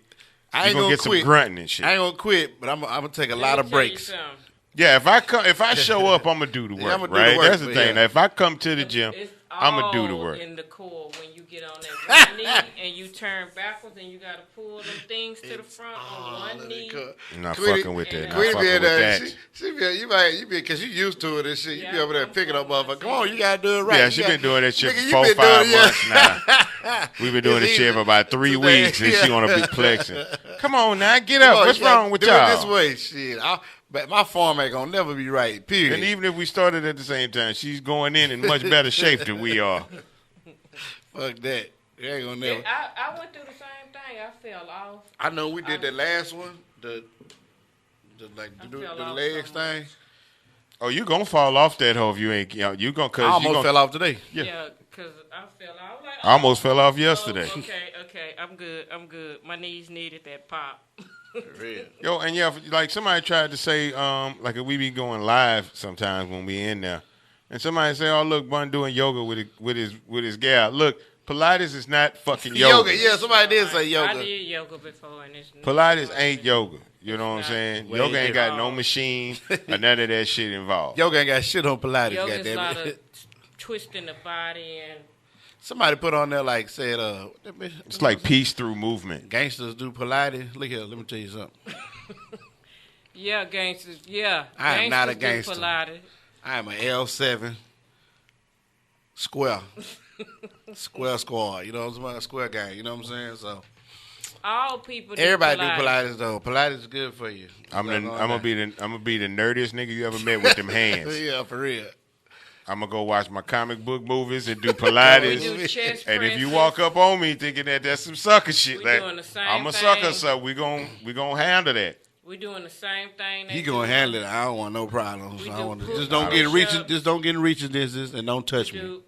gonna gonna get quit. some grunting and shit. I ain't gonna quit, but I'm gonna take a Let lot me of tell you breaks. something. Yeah, if I show up, I'm gonna do the work. I'ma do the right? work, That's the but thing. yeah. Now, if I come to the gym, It's I'm gonna do the all work. in the core when you get on that one knee and you turn backwards and you gotta pull them things to the front on one knee. I'm not Quit it. fucking with that. Not Quit fucking being with there. that. She be, you be, because you used to it and shit. You be Yeah, over there I'm picking up from motherfucker. Come on, you gotta do it right. Yeah, You she gotta- been doing that shit Nigga, for you 4, been 5 doing it, months now. We've been doing It's this shit easy. for about 3 Today, weeks, and yeah. she wanna be flexing. Come on now, get Come up. on, What's you gotta wrong with do y'all? it this way, shit. But my form ain't gonna never be right. Period. And even if we started at the same time, she's going in much better shape than we are. Fuck that. It ain't gonna never. I went through the same thing. I fell off. I know we did that last one. The fell off legs so much. thing. Oh, you gonna fall off that hoe if you ain't. You know, you gonna I cause you almost gonna, fell off today. Yeah. Yeah, because I fell off. I was like, I almost fell off oh, yesterday. okay. I'm good. My knees needed that pop. For real. Yo, and yeah, like somebody tried to say, like we be going live sometimes when we in there, and somebody say, "Oh, look, Bun doing yoga with his gal." Look, Pilates is not fucking yoga. Yeah, somebody did say yoga. I did yoga before, and it's Pilates ain't yoga. You know what I'm saying? Way Yoga ain't got different. no machine or none of that shit involved. Yoga ain't got shit on Pilates. Yoga is a lot Goddamn of it. twisting the body and Somebody put on there like said, It's like peace through movement. gangsters do Pilates. Look here, let me tell you something. yeah, gangsters. Yeah, I am not a gangsters do gangster. Pilates. I am an L7 square. Square squad. You know what I'm saying? Square gang. You know what I'm saying? So All people. everybody do do Pilates though. Pilates is good for you. I'm gonna be the nerdiest nigga you ever met with them hands. Yeah, for real. I'm gonna go watch my comic book movies and do We Pilates. do chest And if you presses. walk up on me thinking that that's some sucker shit, We like doing the same I'm a thing. sucker, so we gonna handle that. we doing the same thing. You gonna handle it. I don't want no problems. We I do want to, push- just don't get in reaching. push-ups. Just don't get in reaching distance and don't touch me. Do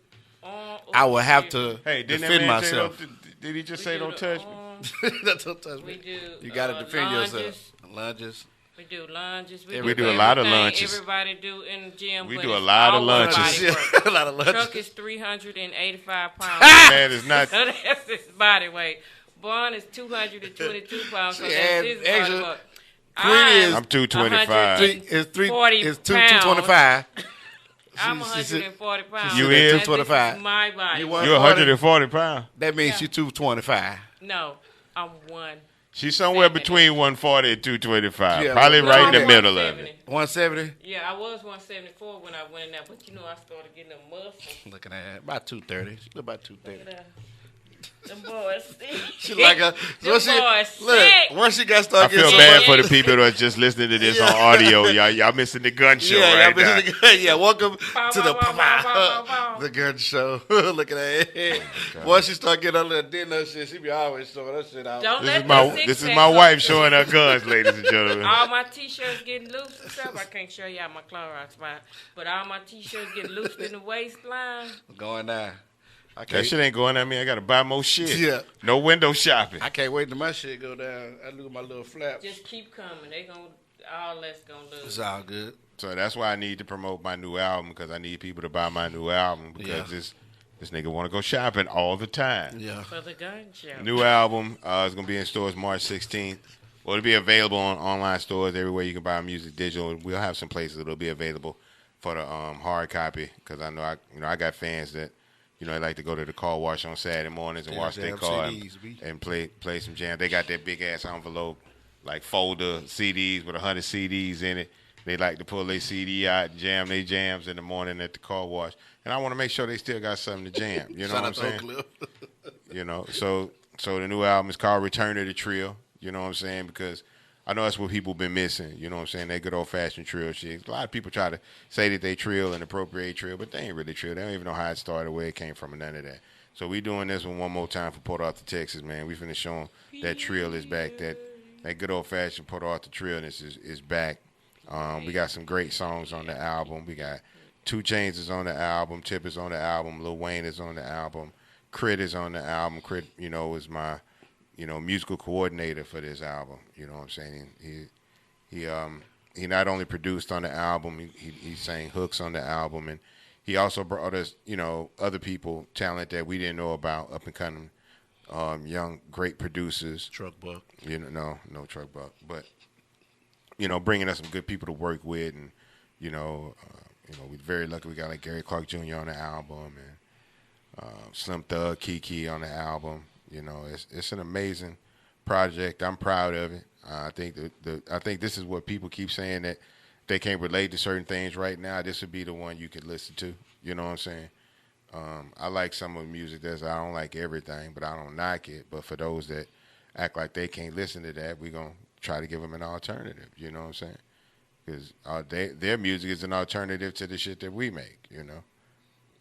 I will have to Hey, didn't defend that man say myself. did he just say don't touch me? Don't touch We me. do. You gotta defend lunges. yourself. Lunges. We do lunges. We do a lot of everything lunges. Everybody do in the gym. We but do a it's lot of all lunges. body Yeah, work. a lot of lunges. Truck is 385 pounds. Man is not. So that's his body weight. Bond is 222 pounds. So She that's add his body extra- weight. I'm 225. It's 225. I'm She- 140 pounds. You And is? this 225. my body. You weight. want- You're 140 pounds. That means Yeah. she 225. No, I'm one. She's somewhere 70. between 140 and 225. Yeah, Probably no, right in the I'm middle of 170. it. 170. Yeah, I was 174 when I went in there, but you know I started getting a muscle. Looking at about 230. She look about Look 230. at that. Them boys sick. She like a Them boys sick. once she got I started feel getting bad so for the people that are just listening to this on audio. Y'all missing the gun show right now. Yeah, welcome Bow, to bow, the bow, bow, bow, bow. the gun show. Look at that. Once she start getting under the dinner shit, she be always showing that shit out. Don't This let is my that this is six-pack my go. wife showing her guns, ladies and gentlemen. All my t-shirts getting loose and stuff. I can't show y'all my Clorox spot, but all my t-shirts getting loose in the waistline. Going down. I That can't. shit ain't going at me. I gotta buy more shit. Yeah. No window shopping. I can't wait till my shit go down. I look at my little flaps. Just keep coming. They gonna all that's gonna lose. It's all good. So that's why I need to promote my new album because I need people to buy my new album because Yeah. this nigga want to go shopping all the time. Yeah. For the gun show. New album is gonna be in stores March 16th. Well, it'll be available on online stores everywhere you can buy music digital. We'll have some places it'll be available for the hard copy because I know I got fans that they like to go to the car wash on Saturday mornings and wash their Damn car CDs, B. and play some jam. They got that big ass envelope like folder CDs with 100 CDs in it. They like to pull their CD out and jam their jams in the morning at the car wash. And I want to make sure they still got something to jam. You know what I'm saying? So the new album is called Return to the Trill. You know what I'm saying? Because I know that's what people been missing. You know what I'm saying? That good old-fashioned trill shit. A lot of people try to say that they trill and appropriate trill, but they ain't really trill. They don't even know how it started, where it came from, and none of that. So we doing this one more time for Port Arthur, Texas, man. We finna show them that trill is back. That good old-fashioned Port Arthur trillness is back. We got some great songs on the album. We got 2 Chainz is on the album. Tip is on the album. Lil Wayne is on the album. Crit is on the album. Crit, is my musical coordinator for this album. You know what I'm saying? He not only produced on the album, he sang hooks on the album, and he also brought us, other people, talent that we didn't know about, up and coming, young, great producers. Truck buck. No truck buck, but bringing us some good people to work with, and we're very lucky we got like Gary Clark Jr. on the album, and Slim Thug, Kiki on the album. It's an amazing project. I'm proud of it. I think I think this is what people keep saying that they can't relate to certain things right now. This would be the one you could listen to. You know what I'm saying? I like some of the music. I don't like everything, but I don't knock it. But for those that act like they can't listen to that, we're going to try to give them an alternative. You know what I'm saying? Because their music is an alternative to the shit that we make,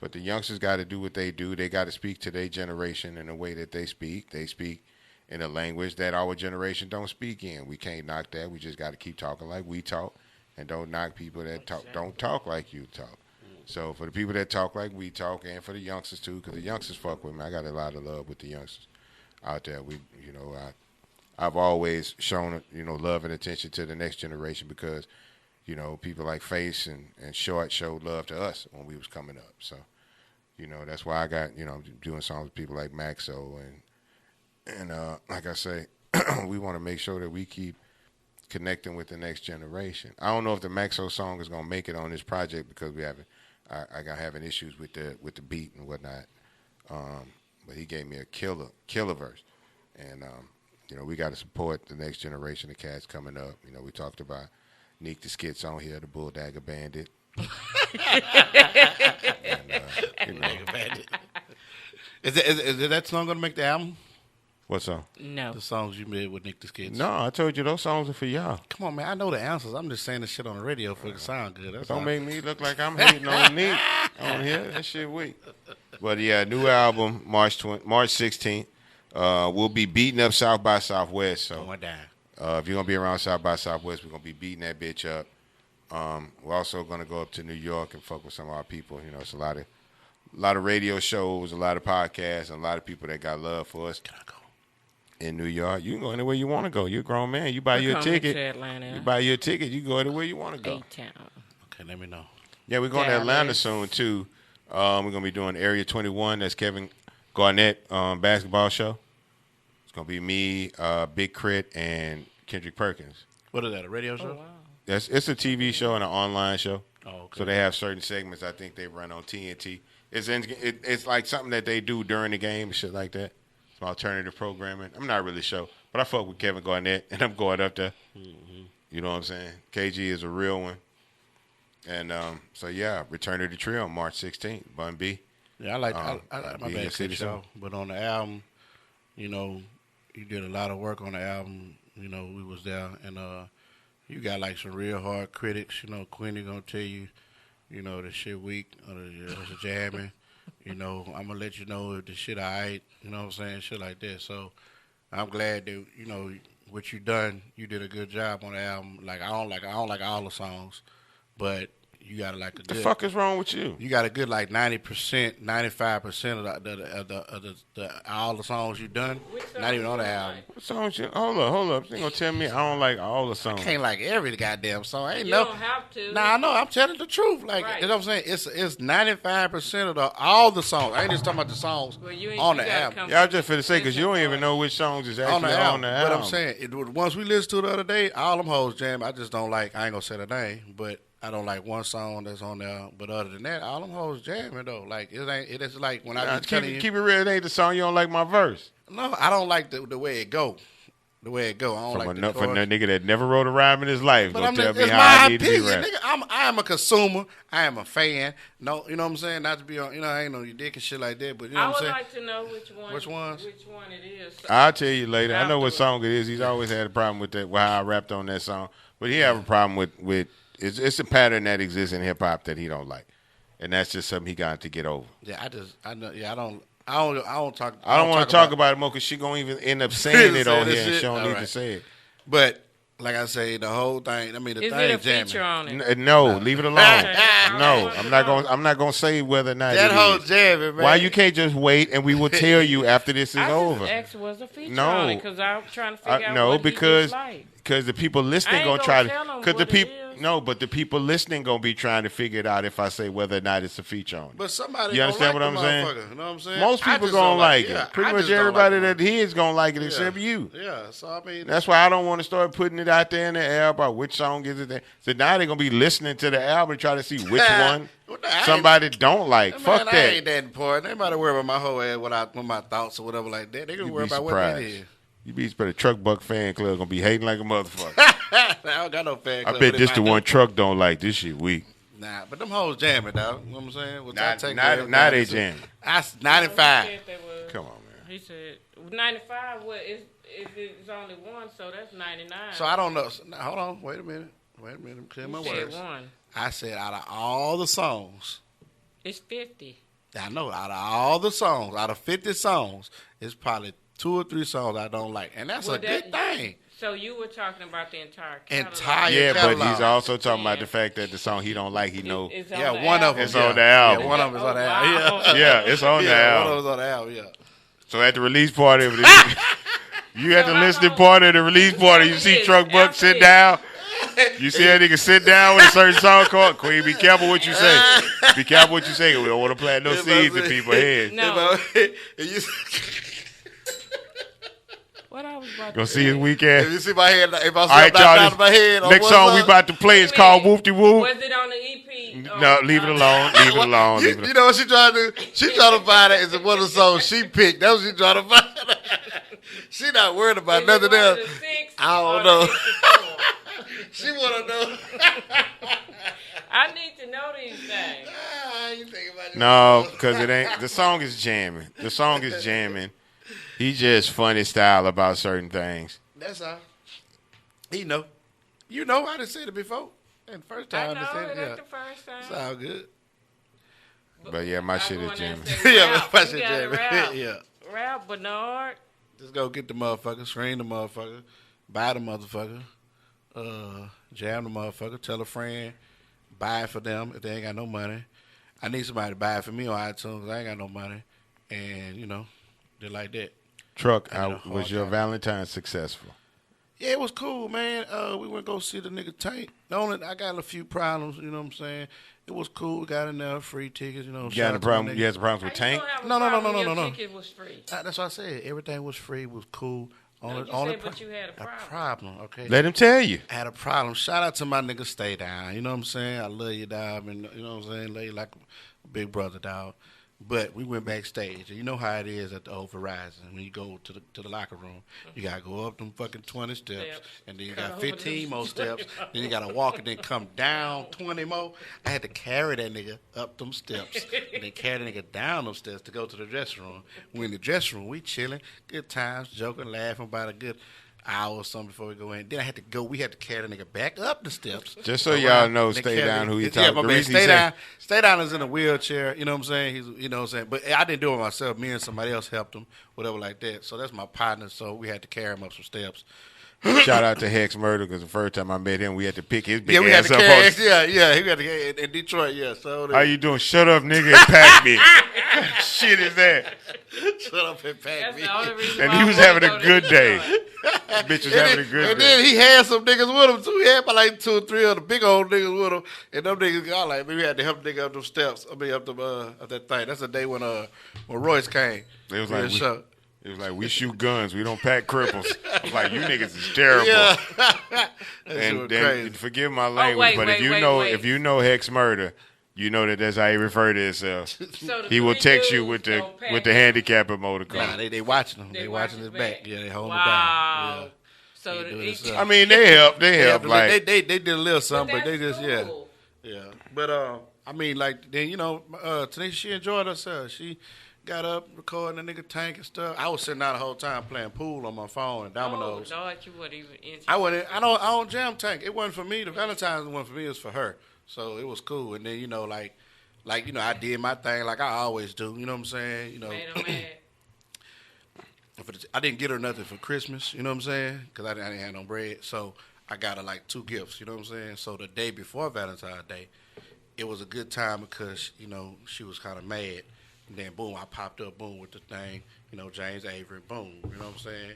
But the youngsters got to do what they do. They got to speak to their generation in the way that they speak. They speak in a language that our generation don't speak in. We can't knock that. We just got to keep talking like we talk, and don't knock people that don't talk like you talk. So for the people that talk like we talk, and for the youngsters too, because the youngsters fuck with me. I got a lot of love with the youngsters out there. I've always shown love and attention to the next generation because people like Face and Short showed love to us when we was coming up. So. That's why I got, doing songs with people like Maxo and like I say, we want to make sure that we keep connecting with the next generation. I don't know if the Maxo song is going to make it on this project because I got having issues with the beat and whatnot. But he gave me a killer verse. And, we got to support the next generation of cats coming up. We talked about Neek the Skits on here, the Bulldagger Bandit. Is that song gonna make the album? What song? No. The songs you made with Nick the Kids. No, I told you those songs are for y'all. Come on, man. I know the answers. I'm just saying the shit on the radio for it to sound good. That's all. Don't make me look like I'm hating on Nick on here. That shit weak. But yeah, new album March 16th. We'll be beating up South by Southwest. So Going down. if you're gonna be around South by Southwest, we're gonna be beating that bitch up. We're also gonna go up to New York and fuck with some of our people. It's a lot of radio shows, a lot of podcasts, and a lot of people that got love for us. Can I go? In New York, you can go anywhere you want to go. You're a grown man. You buy your ticket. You buy your ticket. You go anywhere you want to go. A-Town. Okay, let me know. Yeah, we're going to Atlanta soon too. We're gonna be doing Area 21. That's Kevin Garnett basketball show. It's gonna be me, Big Crit, and Kendrick Perkins. What is that? A radio show? Oh, wow. It's a TV show and an online show. Oh, okay. So they have certain segments. I think they run on TNT. It's like something that they do during the game and shit like that. Some alternative programming. I'm not really sure, but I fuck with Kevin Garnett, and I'm going up there. Mm-hmm. You know what I'm saying? KG is a real one. And so yeah, Return to the Trill on March 16th. Bun B. Yeah, I like my my bad, bad City show. But on the album, you know, you did a lot of work on the album. You know, we was there, and you got like some real hard critics. You know, Quinny gonna tell you, you know, the shit weak or the jamming. You know, I'm gonna let you know if the shit alright. You know what I'm saying? Shit like that. So I'm glad that you know what you done. You did a good job on the album. Like I don't like all the songs, but you got like a good. The fuck is wrong with you? You got a good like 90%, 95% of the all the songs you done. Not even on the album. What songs you? Hold up. You gonna tell me I don't like all the songs? I can't like every goddamn song. I ain't You no. don't have to. Nah, I know. I'm telling the truth. Like Right. you know what I'm saying. It's 95% of all the songs. I ain't just talking about the songs Well, you ain't, on you the gotta album. come Y'all from just finna say because you don't different even know which songs is actually On the album. But I'm saying, once we listened to it the other day, all them hoes jam. I just don't like. I ain't gonna say the name, but I don't like one song that's on there. But other than that, all them hoes jamming though. Like it ain't. It is like when I be telling you. Keep it real. It ain't the song. You don't like my verse. No, I don't like the way it go. The way it go. I don't like the From chorus. a nigga that never wrote a rhyme in his life. But Don't tell me it's how my I need to be opinion, rapping. nigga. I am a consumer. I am a fan. No, you know what I'm saying? Not to be on, you know, I ain't on your dick and shit like that. But you know I what would I'm saying? like to know which one. Which ones? Which one it is. I'll tell you later. I know what Afterwards. song it is. He's always had a problem with that. How I rapped on that song, but he have a problem with it's a pattern that exists in hip hop that he don't like, and that's just something he got to get over. Yeah, I don't talk. I don't want to talk about it more because she gonna even end up saying it on Saying here, and shit? she don't need to Alright. say it. But like I say, the whole thing. I mean, the Is thing it a jamming. feature on it? No, leave it alone. Okay. No, I'm not gonna say whether or not That it whole is. jamming, man. Why you can't just wait and we will tell you after this is I over? just asked was a feature No. on it because I'm trying to figure out No, what he because disliked. the people I listening ain't gonna gonna try tell to 'em because the what it people is. no, but the people listening gonna be trying to figure it out if I say whether or not it's a feature on it. But somebody. You gonna understand like what the I'm saying? motherfucker, You know what I'm saying? Most I people just gonna don't like yeah, it. Pretty I much just don't everybody like that hears gonna like it except yeah. you. Yeah. So I mean, That's why I don't want to start putting it out there in the air about which song is it. That. So now they're gonna be listening to the album and try to see which one What the- I ain't- somebody don't like. Man, Fuck I that. ain't that important. Ain't worry about my whole ass, what my thoughts or whatever like that. They gonna You worry be about what that surprised. is. You be the Truck Buck fan club gonna be hating like a motherfucker. I don't got no fan I club, bet but this if the I one do- Truck don't like. This shit weak. Nah, but them hoes jamming, dog. You know what I'm saying? Which I take Now everything they into- jamming. I He 95. said they was- Come on, man. He said 95. What is? If it's only one, so that's 99. So I don't know. Now, hold on. Wait a minute. Clear my You said words. one. I said out of all the songs, It's 50. I know out of all the songs, out of 50 songs, it's probably 2 or 3 songs I don't like, and that's Well, a good thing. So you were talking about the entire catalog. Entire Yeah, but catalog. he's also talking about Yeah. the fact that the song he don't like, he know. It's on Yeah, the one of them. It's on the album. Yeah, one of them is on the Oh, album. wow. Yeah, Yeah, it's on the yeah, album. one of them is on the album. Yeah. So at the release party, you at So the how listening long- party, at the release party, you see Yes, Truck Buck after sit this. down. You see that nigga sit down with a certain song called Queen. Be careful what you say. Be careful what you say. We don't want to plant no Yeah, seeds in but- people's heads. No. If you, What I was about Gonna to see his say. weak if ass. you see my head, if I see All right, y'all. down my head, on Next one song we side- about to play is Wait a called minute. Whoop De Woo. Was it on the EP? No, leave it alone. Leave it alone. Leave it You alone. know what she trying to do? She trying to find that is one of the songs she picked. That's what she trying to find. She not worried about nothing else. I don't know. She want to know. I need to know these things. You think about it. No, because it ain't. The song is jamming. The song is jamming. He just funny style about certain things. That's all. He know. You know, I done said it before. And first I time know I said it it, ain't yeah. the first time. It's all good. But yeah, my I shit go is in there and jamming. say, Yeah, Ralph, my you shit gotta jamming. Ralph. Yeah. Ralph Bernard. Just go get the motherfucker, screen the motherfucker, buy the motherfucker, jam the motherfucker, tell a friend, buy it for them if they ain't got no money. I need somebody to buy it for me on iTunes. I ain't got no money. And, you know, they're like that. Truck, I had a hard was your time. Valentine successful? Yeah, it was cool, man. We went to go see the nigga Tank. I got a few problems, you know what I'm saying? It was cool. We got in there, free tickets, you know. You shout got out any to my problem? nigga. You had some problems with How you Tank? gonna have a No, no, no, problem no, when no, your no. ticket was free. That's what I said. Everything was free, was cool. you Only said, but you had a problem. problem, okay? Let him tell you. I had a problem. Shout out to my nigga Stay Down. You know what I'm saying? I love you, dog. And you know what I'm saying? Love you like a big brother, dog. But we went backstage, and you know how it is at the old Verizon. When you go to the locker room, you gotta go up them fucking 20 steps, and then you got 15 more steps. Then you gotta walk and then come down 20 more. I had to carry that nigga up them steps, and then carry the nigga down them steps to go to the dressing room. We in the dressing room, we chilling, good times, joking, laughing about a good hour or something before we go in. Then I had to go. We had to carry the nigga back up the steps. Just so y'all know, Stay Down, who you talking about? Yeah, my man, Stay Down is in a wheelchair. You know what I'm saying? You know what I'm saying? But I didn't do it myself. Me and somebody else helped him, whatever like that. So that's my partner. So we had to carry him up some steps. Shout out to Hex Murder, because the first time I met him, we had to pick his big we had ass to up. carry, yeah, he had to carry in Detroit. Yeah. So how you doing? Shut up, nigga, and pack me. Shit is that? Shut up and pack me. And he was having a good day. Bitch was having a good day. And then he had some niggas with him too. He had like 2 or 3 of the big old niggas with him. And them niggas got like, we had to help the nigga up them steps. I mean, up that thing. That's the day when Royce came. It was like we shoot guns, we don't pack cripples. I was like, you niggas is terrible. Yeah. And then forgive my language, but if you know Hex Murder, you know that's how he refer to himself. So he will text you with the handicap motor car. Nah, they watching him. They watching his back. Yeah, they holding him down. Wow. Yeah. So I mean, they help. Like they did a little something, but they just cool. yeah. But I mean, like then Tanisha, she enjoyed herself. She got up recording the nigga Tank and stuff. I was sitting out the whole time playing pool on my phone and dominoes. Oh Lord, you weren't even interested. I don't jam Tank. It wasn't for me. The Valentine's wasn't for me. It was for her. So it was cool. And then like I did my thing like I always do. You know what I'm saying? Made her mad. I didn't get her nothing for Christmas. You know what I'm saying? Because I didn't have no bread. So I got her like 2 gifts. You know what I'm saying? So the day before Valentine's Day, it was a good time because she was kind of mad. And then boom, I popped up boom with the thing. James Avery, boom. You know what I'm saying?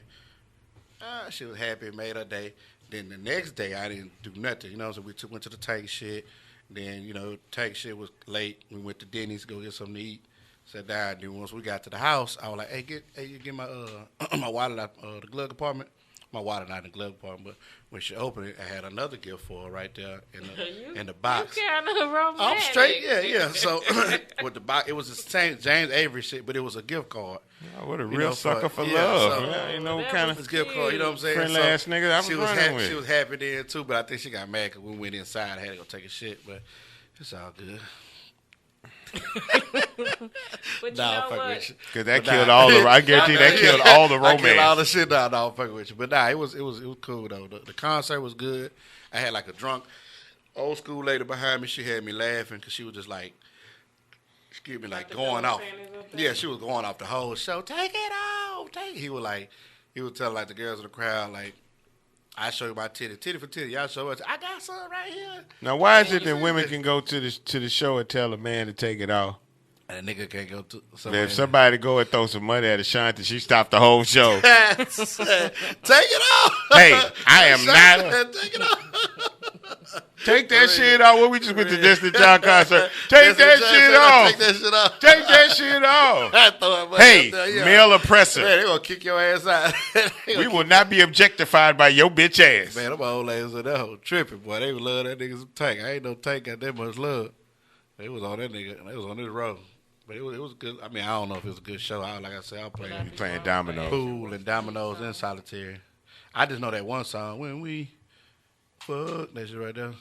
She was happy, made her day. Then the next day, I didn't do nothing. So we went to the Tank shit. Then, Tank shit was late. We went to Denny's to go get something to eat. Sat down. Then once we got to the house, I was like, you get my my wallet out the glove compartment. My wallet not in the glove compartment, but when she opened it, I had another gift for her right there in the box. You kind of romantic. I'm straight, yeah. So with the box, it was the same James Avery shit, but it was a gift card. Oh, what a real sucker for love. So, kind of gift card. You know what I'm saying? Friendly ass nigga. I was running with. She was happy then too, but I think she got mad because we went inside. I had to go take a shit, but it's all good. But you know what? Because that killed all the. I guarantee that killed all the romance. I killed all the shit. No, I'm fucking with you. But it was cool though. The concert was good. I had like a drunk old school lady behind me. She had me laughing because she was just like, excuse me, like going off. Yeah, she was going off the whole show. Take it off, take it. He was telling like the girls in the crowd like, I show you my titty for titty. Y'all show us. I got some right here. Now, why is it that women can go to the show and tell a man to take it off? And a nigga can't go to. If somebody go and throw some money at Ashanti, she stopped the whole show. Take it off. Hey, I am not. Take it off. Take that shit off. What we just went to Destiny Child concert. Take that shit off. Take that shit off. Take that shit off. Hey, male oppressor. Man, they gonna kick your ass out. We will not be objectified by your bitch ass. Man, them old ladies in that whole tripping, boy. They would love that nigga some Tank. I ain't no Tank got that much love. They was on that nigga. They was on this road. But it was good. I mean, I don't know if it was a good show. Like I said, I was playing dominoes. Pool and dominoes and solitaire. I just know that one song, When We Fuck. That shit right there.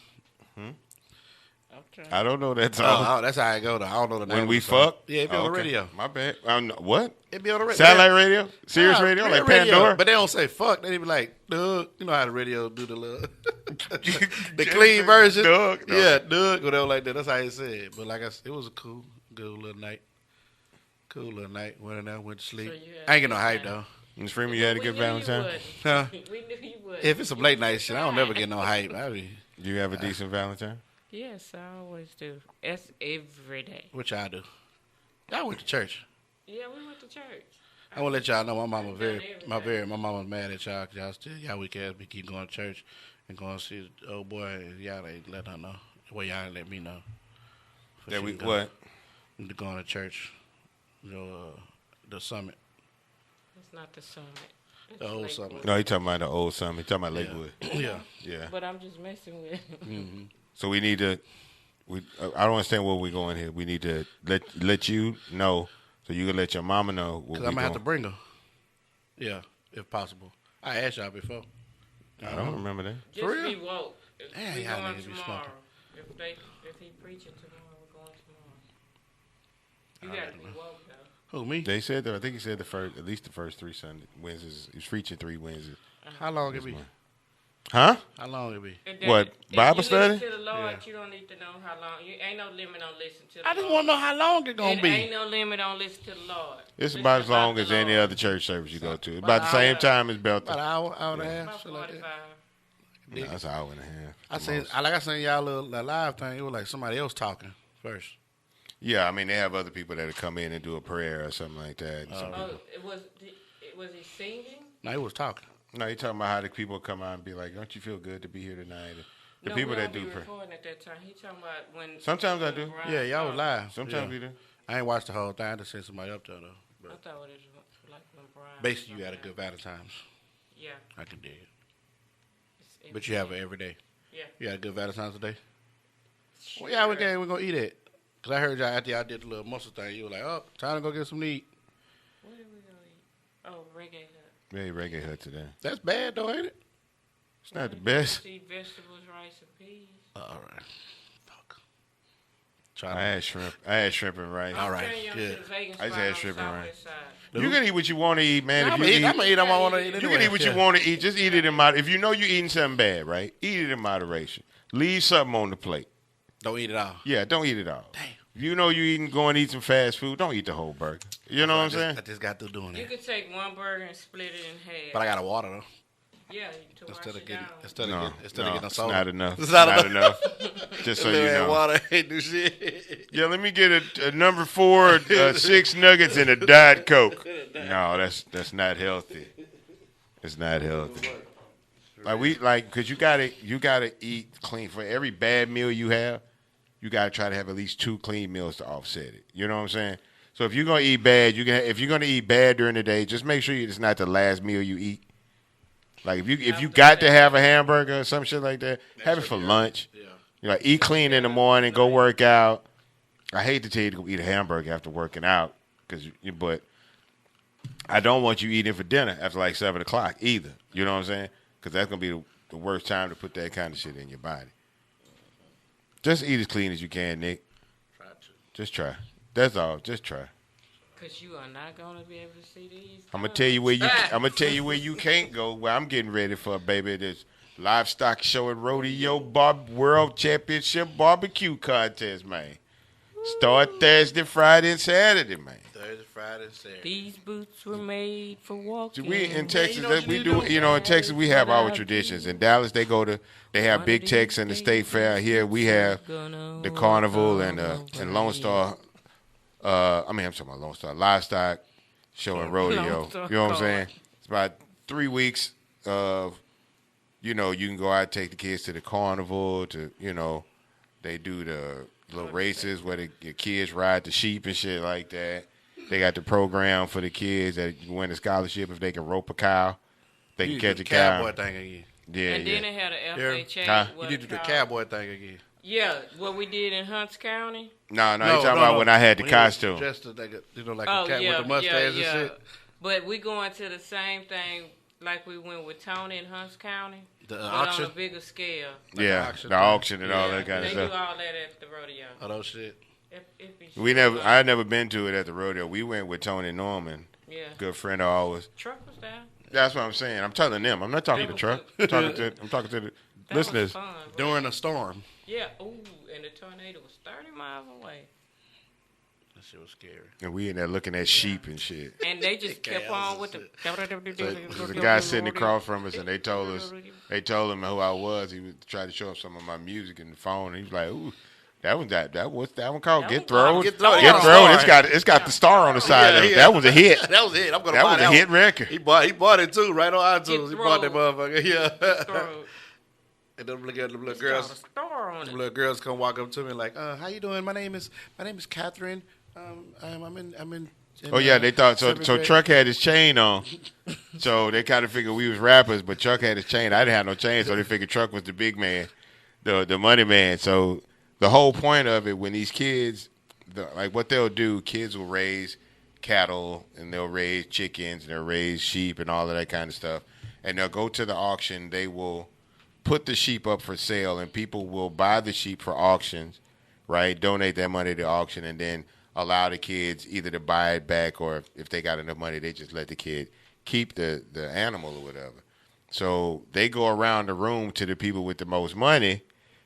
I don't know that song. Oh, that's how I go, though. I don't know the name. When We of the song. Fuck? Yeah, it be on the radio. My bad. What? It be on the radio. Satellite radio? Sirius radio? Like Pandora? But they don't say fuck. They be like, Doug. You know how the radio do the little, the clean version? Doug. No. Yeah, Doug. Whatever like that. That's how he said it. But like I said, it was a good little night. Went in there, went to sleep. So I ain't get no hype, though. Ms. Freeman, you had a good Valentine? Huh? We knew you would. If it's some late night shit, I don't never get no hype. Do you have a decent Valentine? Yes, I always do. That's every day. What y'all do? Y'all went to church. Yeah, we went to church. I want to let y'all know my mama my mama's mad at y'all because y'all weak ass be keep going to church and going to see the old boy. And y'all ain't let her know. Well, y'all ain't let me know. That we what? Going to church. The summit. It's not the summit. It's the old Lakewood. summit. No, he talking about the old summit. He talking about Lakewood. Yeah. Yeah. But I'm just messing with. Mm-hmm. So we need to I don't understand where we're going here. We need to let you know so you can let your mama know what Because we're I'm going to have to doing. bring her. Yeah, if possible. I asked y'all before. I don't remember that. Just real? be woke. If Damn, we y'all going niggas be tomorrow. smoking. If he preaching tomorrow, we're going tomorrow. You got to be woke though. Who, me? They said that. I think he said at least the first 3 Sunday Wednesdays. He's preaching 3 Wednesdays. How long it be? Huh? How long it be? If What, Bible if study? you listen to the Lord, Yeah. you don't need to know how long. You ain't no limit on listening to the I Lord. just want to know how long it going to Ain't be. no limit on listening to the Lord. It's Listen about as long the as any Lord. other church service you go to. It's About about the same an time as About an Belton. hour and a half, About shit like 45. that. No, that's an hour and a half. I the seen, most. like I seen y'all little live thing. It was like somebody else talking first. Yeah, I mean, they have other people that come in and do a prayer or something like that. And some Oh, people, was he singing? No, he was talking. no, you're talking about how the people come out and be like, don't you feel good to be here tonight? The No, people we that don't do be prayer. recording at that time. He talking about when. Sometimes I do. Ryan Yeah, y'all was Coogler. live. Sometimes yeah. we do. I ain't watched the whole thing. I just seen somebody up there though. I But thought it was like when Brian. basically, you had a good Valentine's. Yeah. I can dig it. It's But you have it every day. Yeah. You had a good Valentine's today. Well, yeah, we gonna eat it. Cause I heard y'all after y'all did the little muscle thing. You were like, oh, time to go get some to eat. What did we go eat? Oh, reggae hut. Very reggae hut today. That's bad though, ain't it? It's not the best. See vegetables, rice, and peas. All right. Fuck. I Try had shrimp. I had shrimp and rice. All right, I'm telling you, I'm good. to the Vegan I just spot had on shrimp and Southwest side. You can eat what you want to eat, man. I'm If you gonna eat them. I want to eat you anyway. can eat what you want to eat. Just eat it in moderation. If you know you're eating something bad, right? Eat it in moderation. Leave something on the plate. Don't eat it all. Yeah, don't eat it all. Damn. If you know you're going to eat some fast food, don't eat the whole burger. You know what I'm saying? I just got through doing You it. can take one burger and split it in half. But I got a water though. Yeah, to wash Instead of it getting down. instead No, of getting a it's soda. not enough. It's It's not not enough. enough. Just so Little you ass know. water ain't do shit. Yeah, let me get a number 4, 6 nuggets and a Diet Coke. No, that's not healthy. It's not healthy. Cause you gotta eat clean. For every bad meal you have, you gotta try to have at least 2 clean meals to offset it. You know what I'm saying? So if you're gonna eat bad, if you're gonna eat bad during the day, just make sure it's not the last meal you eat. Like if you got to have a hamburger or some shit like that, have it for lunch. Yeah. You know, eat clean in the morning, go work out. I hate to tell you to go eat a hamburger after working out, but I don't want you eating for dinner after like 7 o'clock either. You know what I'm saying? Because that's gonna be the worst time to put that kind of shit in your body. Just eat as clean as you can, Nick. Try to. Just try. That's all. Just try. Because you are not going to be able to see these. I'm gonna tell you where you can't go. Where I'm getting ready for, baby, this livestock show at Rodeo World Championship Barbecue Contest, man. Start Thursday, Friday, and Saturday, man. Thursday, Friday, Saturday. These boots were made for walking. We in Texas, you know what we you do. do? You know, in Texas, we have our traditions. In Dallas, they have Big Tex and the State Fair. Here, we have the Carnival and Lone Star. I'm talking about Lone Star Livestock Show and Rodeo. Lone Star You know what I'm Car. saying? It's about 3 weeks of, you can go out and take the kids to the carnival. They do the little races where your kids ride the sheep and shit like that. They got the program for the kids that win a scholarship if they can rope a cow. They can catch a cow. Cowboy thing again. Yeah, And then yeah. they had an Yeah. FHA. Huh? You need to do the cowboy thing again. Yeah, what we did in Hunts County. No, you talking about when I had the When he was costume. Dressed like a Oh, cat yeah, with the mustache yeah. and shit. But we going to the same thing like we went with Tony in Hunts County. The but auction. on a bigger scale. Yeah, auction the thing. auction and all Yeah, that kind they of do stuff. all that at the rodeo. Oh, those shit. It be I had never been to it at the rodeo. We went with Tony Norman, Yeah. good friend of ours. Truck was down. That's what I'm saying. I'm telling them. I'm not talking to Truck. I'm talking to the That listeners. was fun. bro. During a storm. Yeah. Ooh, and the tornado was 30 miles away. That shit was scary. And we in there looking at sheep and shit. And they just kept on with the. So there's a guy sitting across from us, and they told him who I was. He was trying to show us some of my music in the phone. And he was like, "Ooh, what's that one called? That Get one Throwed? called Get Throwed. Get Yeah. Throwed. It's got the star on the side of it. Yeah. That was a hit. That was it. I'm gonna That buy was a hit record. He bought it too, right on iTunes. Get He bought that Throwed. motherfucker. Yeah. Throw. And them little It's girls. got a star on Some it. little girls come walk up to me like, how you doing? My name is Catherine. I'm in Oh yeah, they thought so. seventh So grade. Truck had his chain on, so they kind of figured we was rappers, but Truck had his chain. I didn't have no chain, so they figured Truck was the big man, the money man. So the whole point of it when these kids, like what they'll do, kids will raise cattle and they'll raise chickens and they'll raise sheep and all of that kind of stuff. And they'll go to the auction. They will put the sheep up for sale and people will buy the sheep for auctions, right? Donate that money to auction and then allow the kids either to buy it back or if they got enough money, they just let the kid keep the animal or whatever. So they go around the room to the people with the most money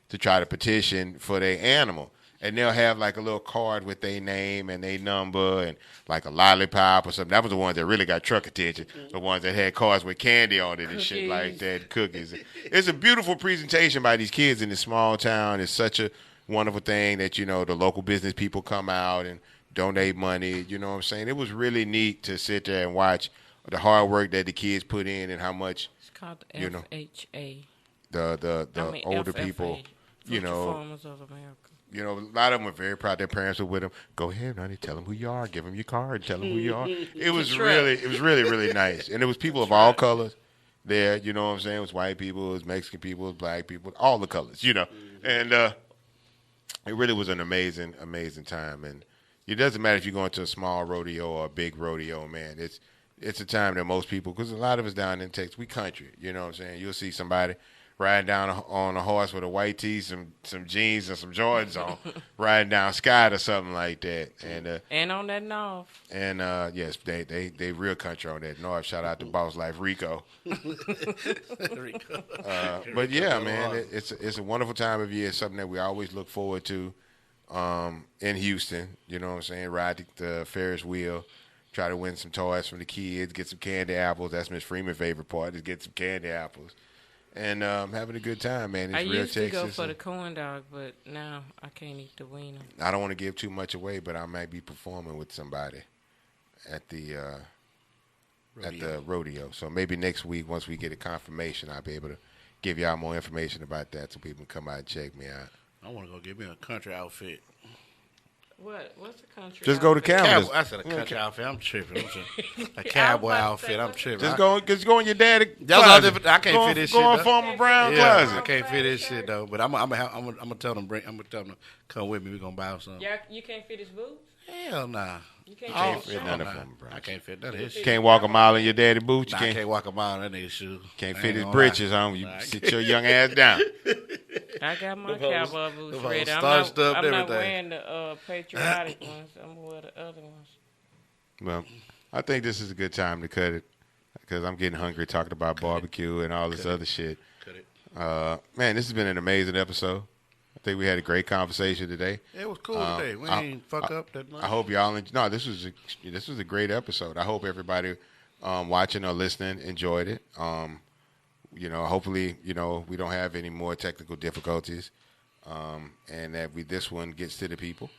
to try to petition for their animal. And they'll have like a little card with their name and their number and like a lollipop or something. That was the ones that really got truck attention. The ones that had cards with candy on it and shit like that, cookies. It's a beautiful presentation by these kids in this small town. It's such a wonderful thing that, the local business people come out and donate money. You know what I'm saying? It was really neat to sit there and watch the hard work that the kids put in and how much, It's called the FHA. the older people, Farmers of America. A lot of them are very proud. Their parents were with them. Go ahead, honey. Tell them who you are. Give them your card. Tell them who you are. It was really nice. And it was people of all colors there. You know what I'm saying? It was white people, it was Mexican people, it was black people, all the colors. And it really was an amazing time. And it doesn't matter if you're going to a small rodeo or a big rodeo, man. It's a time that most people, because a lot of us down in Texas, we country. You know what I'm saying? You'll see somebody riding down on a horse with a white tee, some jeans, and some Jordans on, riding down Scott or something like that. And on that north. And yes, they real country on that north. Shout out to Boss Life Rico. But yeah, man, it's a wonderful time of year. It's something that we always look forward to in Houston. You know what I'm saying? Ride the Ferris wheel. Try to win some toys from the kids. Get some candy apples. That's Miss Freeman's favorite part, is get some candy apples. And having a good time, man. It's I real used to Texas. go for the corn dog, but now I can't eat the wiener. I don't want to give too much away, but I might be performing with somebody at the rodeo. So maybe next week, once we get a confirmation, I'll be able to give y'all more information about that so people can come out and check me out. I want to go get me a country outfit. What's the country? Just go to Canvas. I said a country outfit. I'm tripping. A cowboy outfit. I'm tripping. Just go in your daddy That's all closet. different. I can't fit this shit. Go in though. Farmer Brown Yeah, I closet. can't fit this shit though. But I'm gonna tell them to come with me. We gonna buy some. You can't fit his boots? Hell nah. You can't Can't fit fit none of nah. Farmer Brown. I can't fit none of his shit. Can't walk a mile in your daddy boots. Nah, I can't walk a mile in that nigga's shoes. Can't I fit ain't his gonna britches lie. on. You sit your young ass down. I got my Them hoes- cowboy boots them hoes ready. I'm starched up not and everything. wearing the patriotic ones. I'm gonna wear the other ones. Well, I think this is a good time to cut it because I'm getting hungry talking about barbecue and all this other shit. Cut it. Man, this has been an amazing episode. I think we had a great conversation today. It was cool today. We ain't fuck up that much. I hope y'all. This was a great episode. I hope everybody watching or listening enjoyed it. Hopefully, we don't have any more technical difficulties, and that this one gets to the people.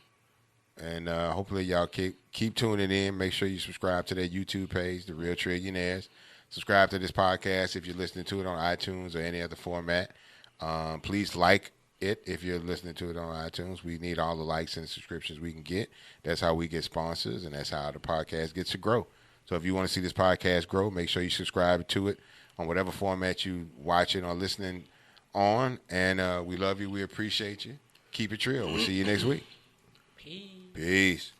And hopefully y'all keep tuning in. Make sure you subscribe to their YouTube page, The Real Trillionaires. Subscribe to this podcast if you're listening to it on iTunes or any other format. Please like it if you're listening to it on iTunes. We need all the likes and subscriptions we can get. That's how we get sponsors, and that's how the podcast gets to grow. So if you want to see this podcast grow, make sure you subscribe to it on whatever format you watching or listening on. And we love you. We appreciate you. Keep it trill. We'll see you next week. Peace. Peace.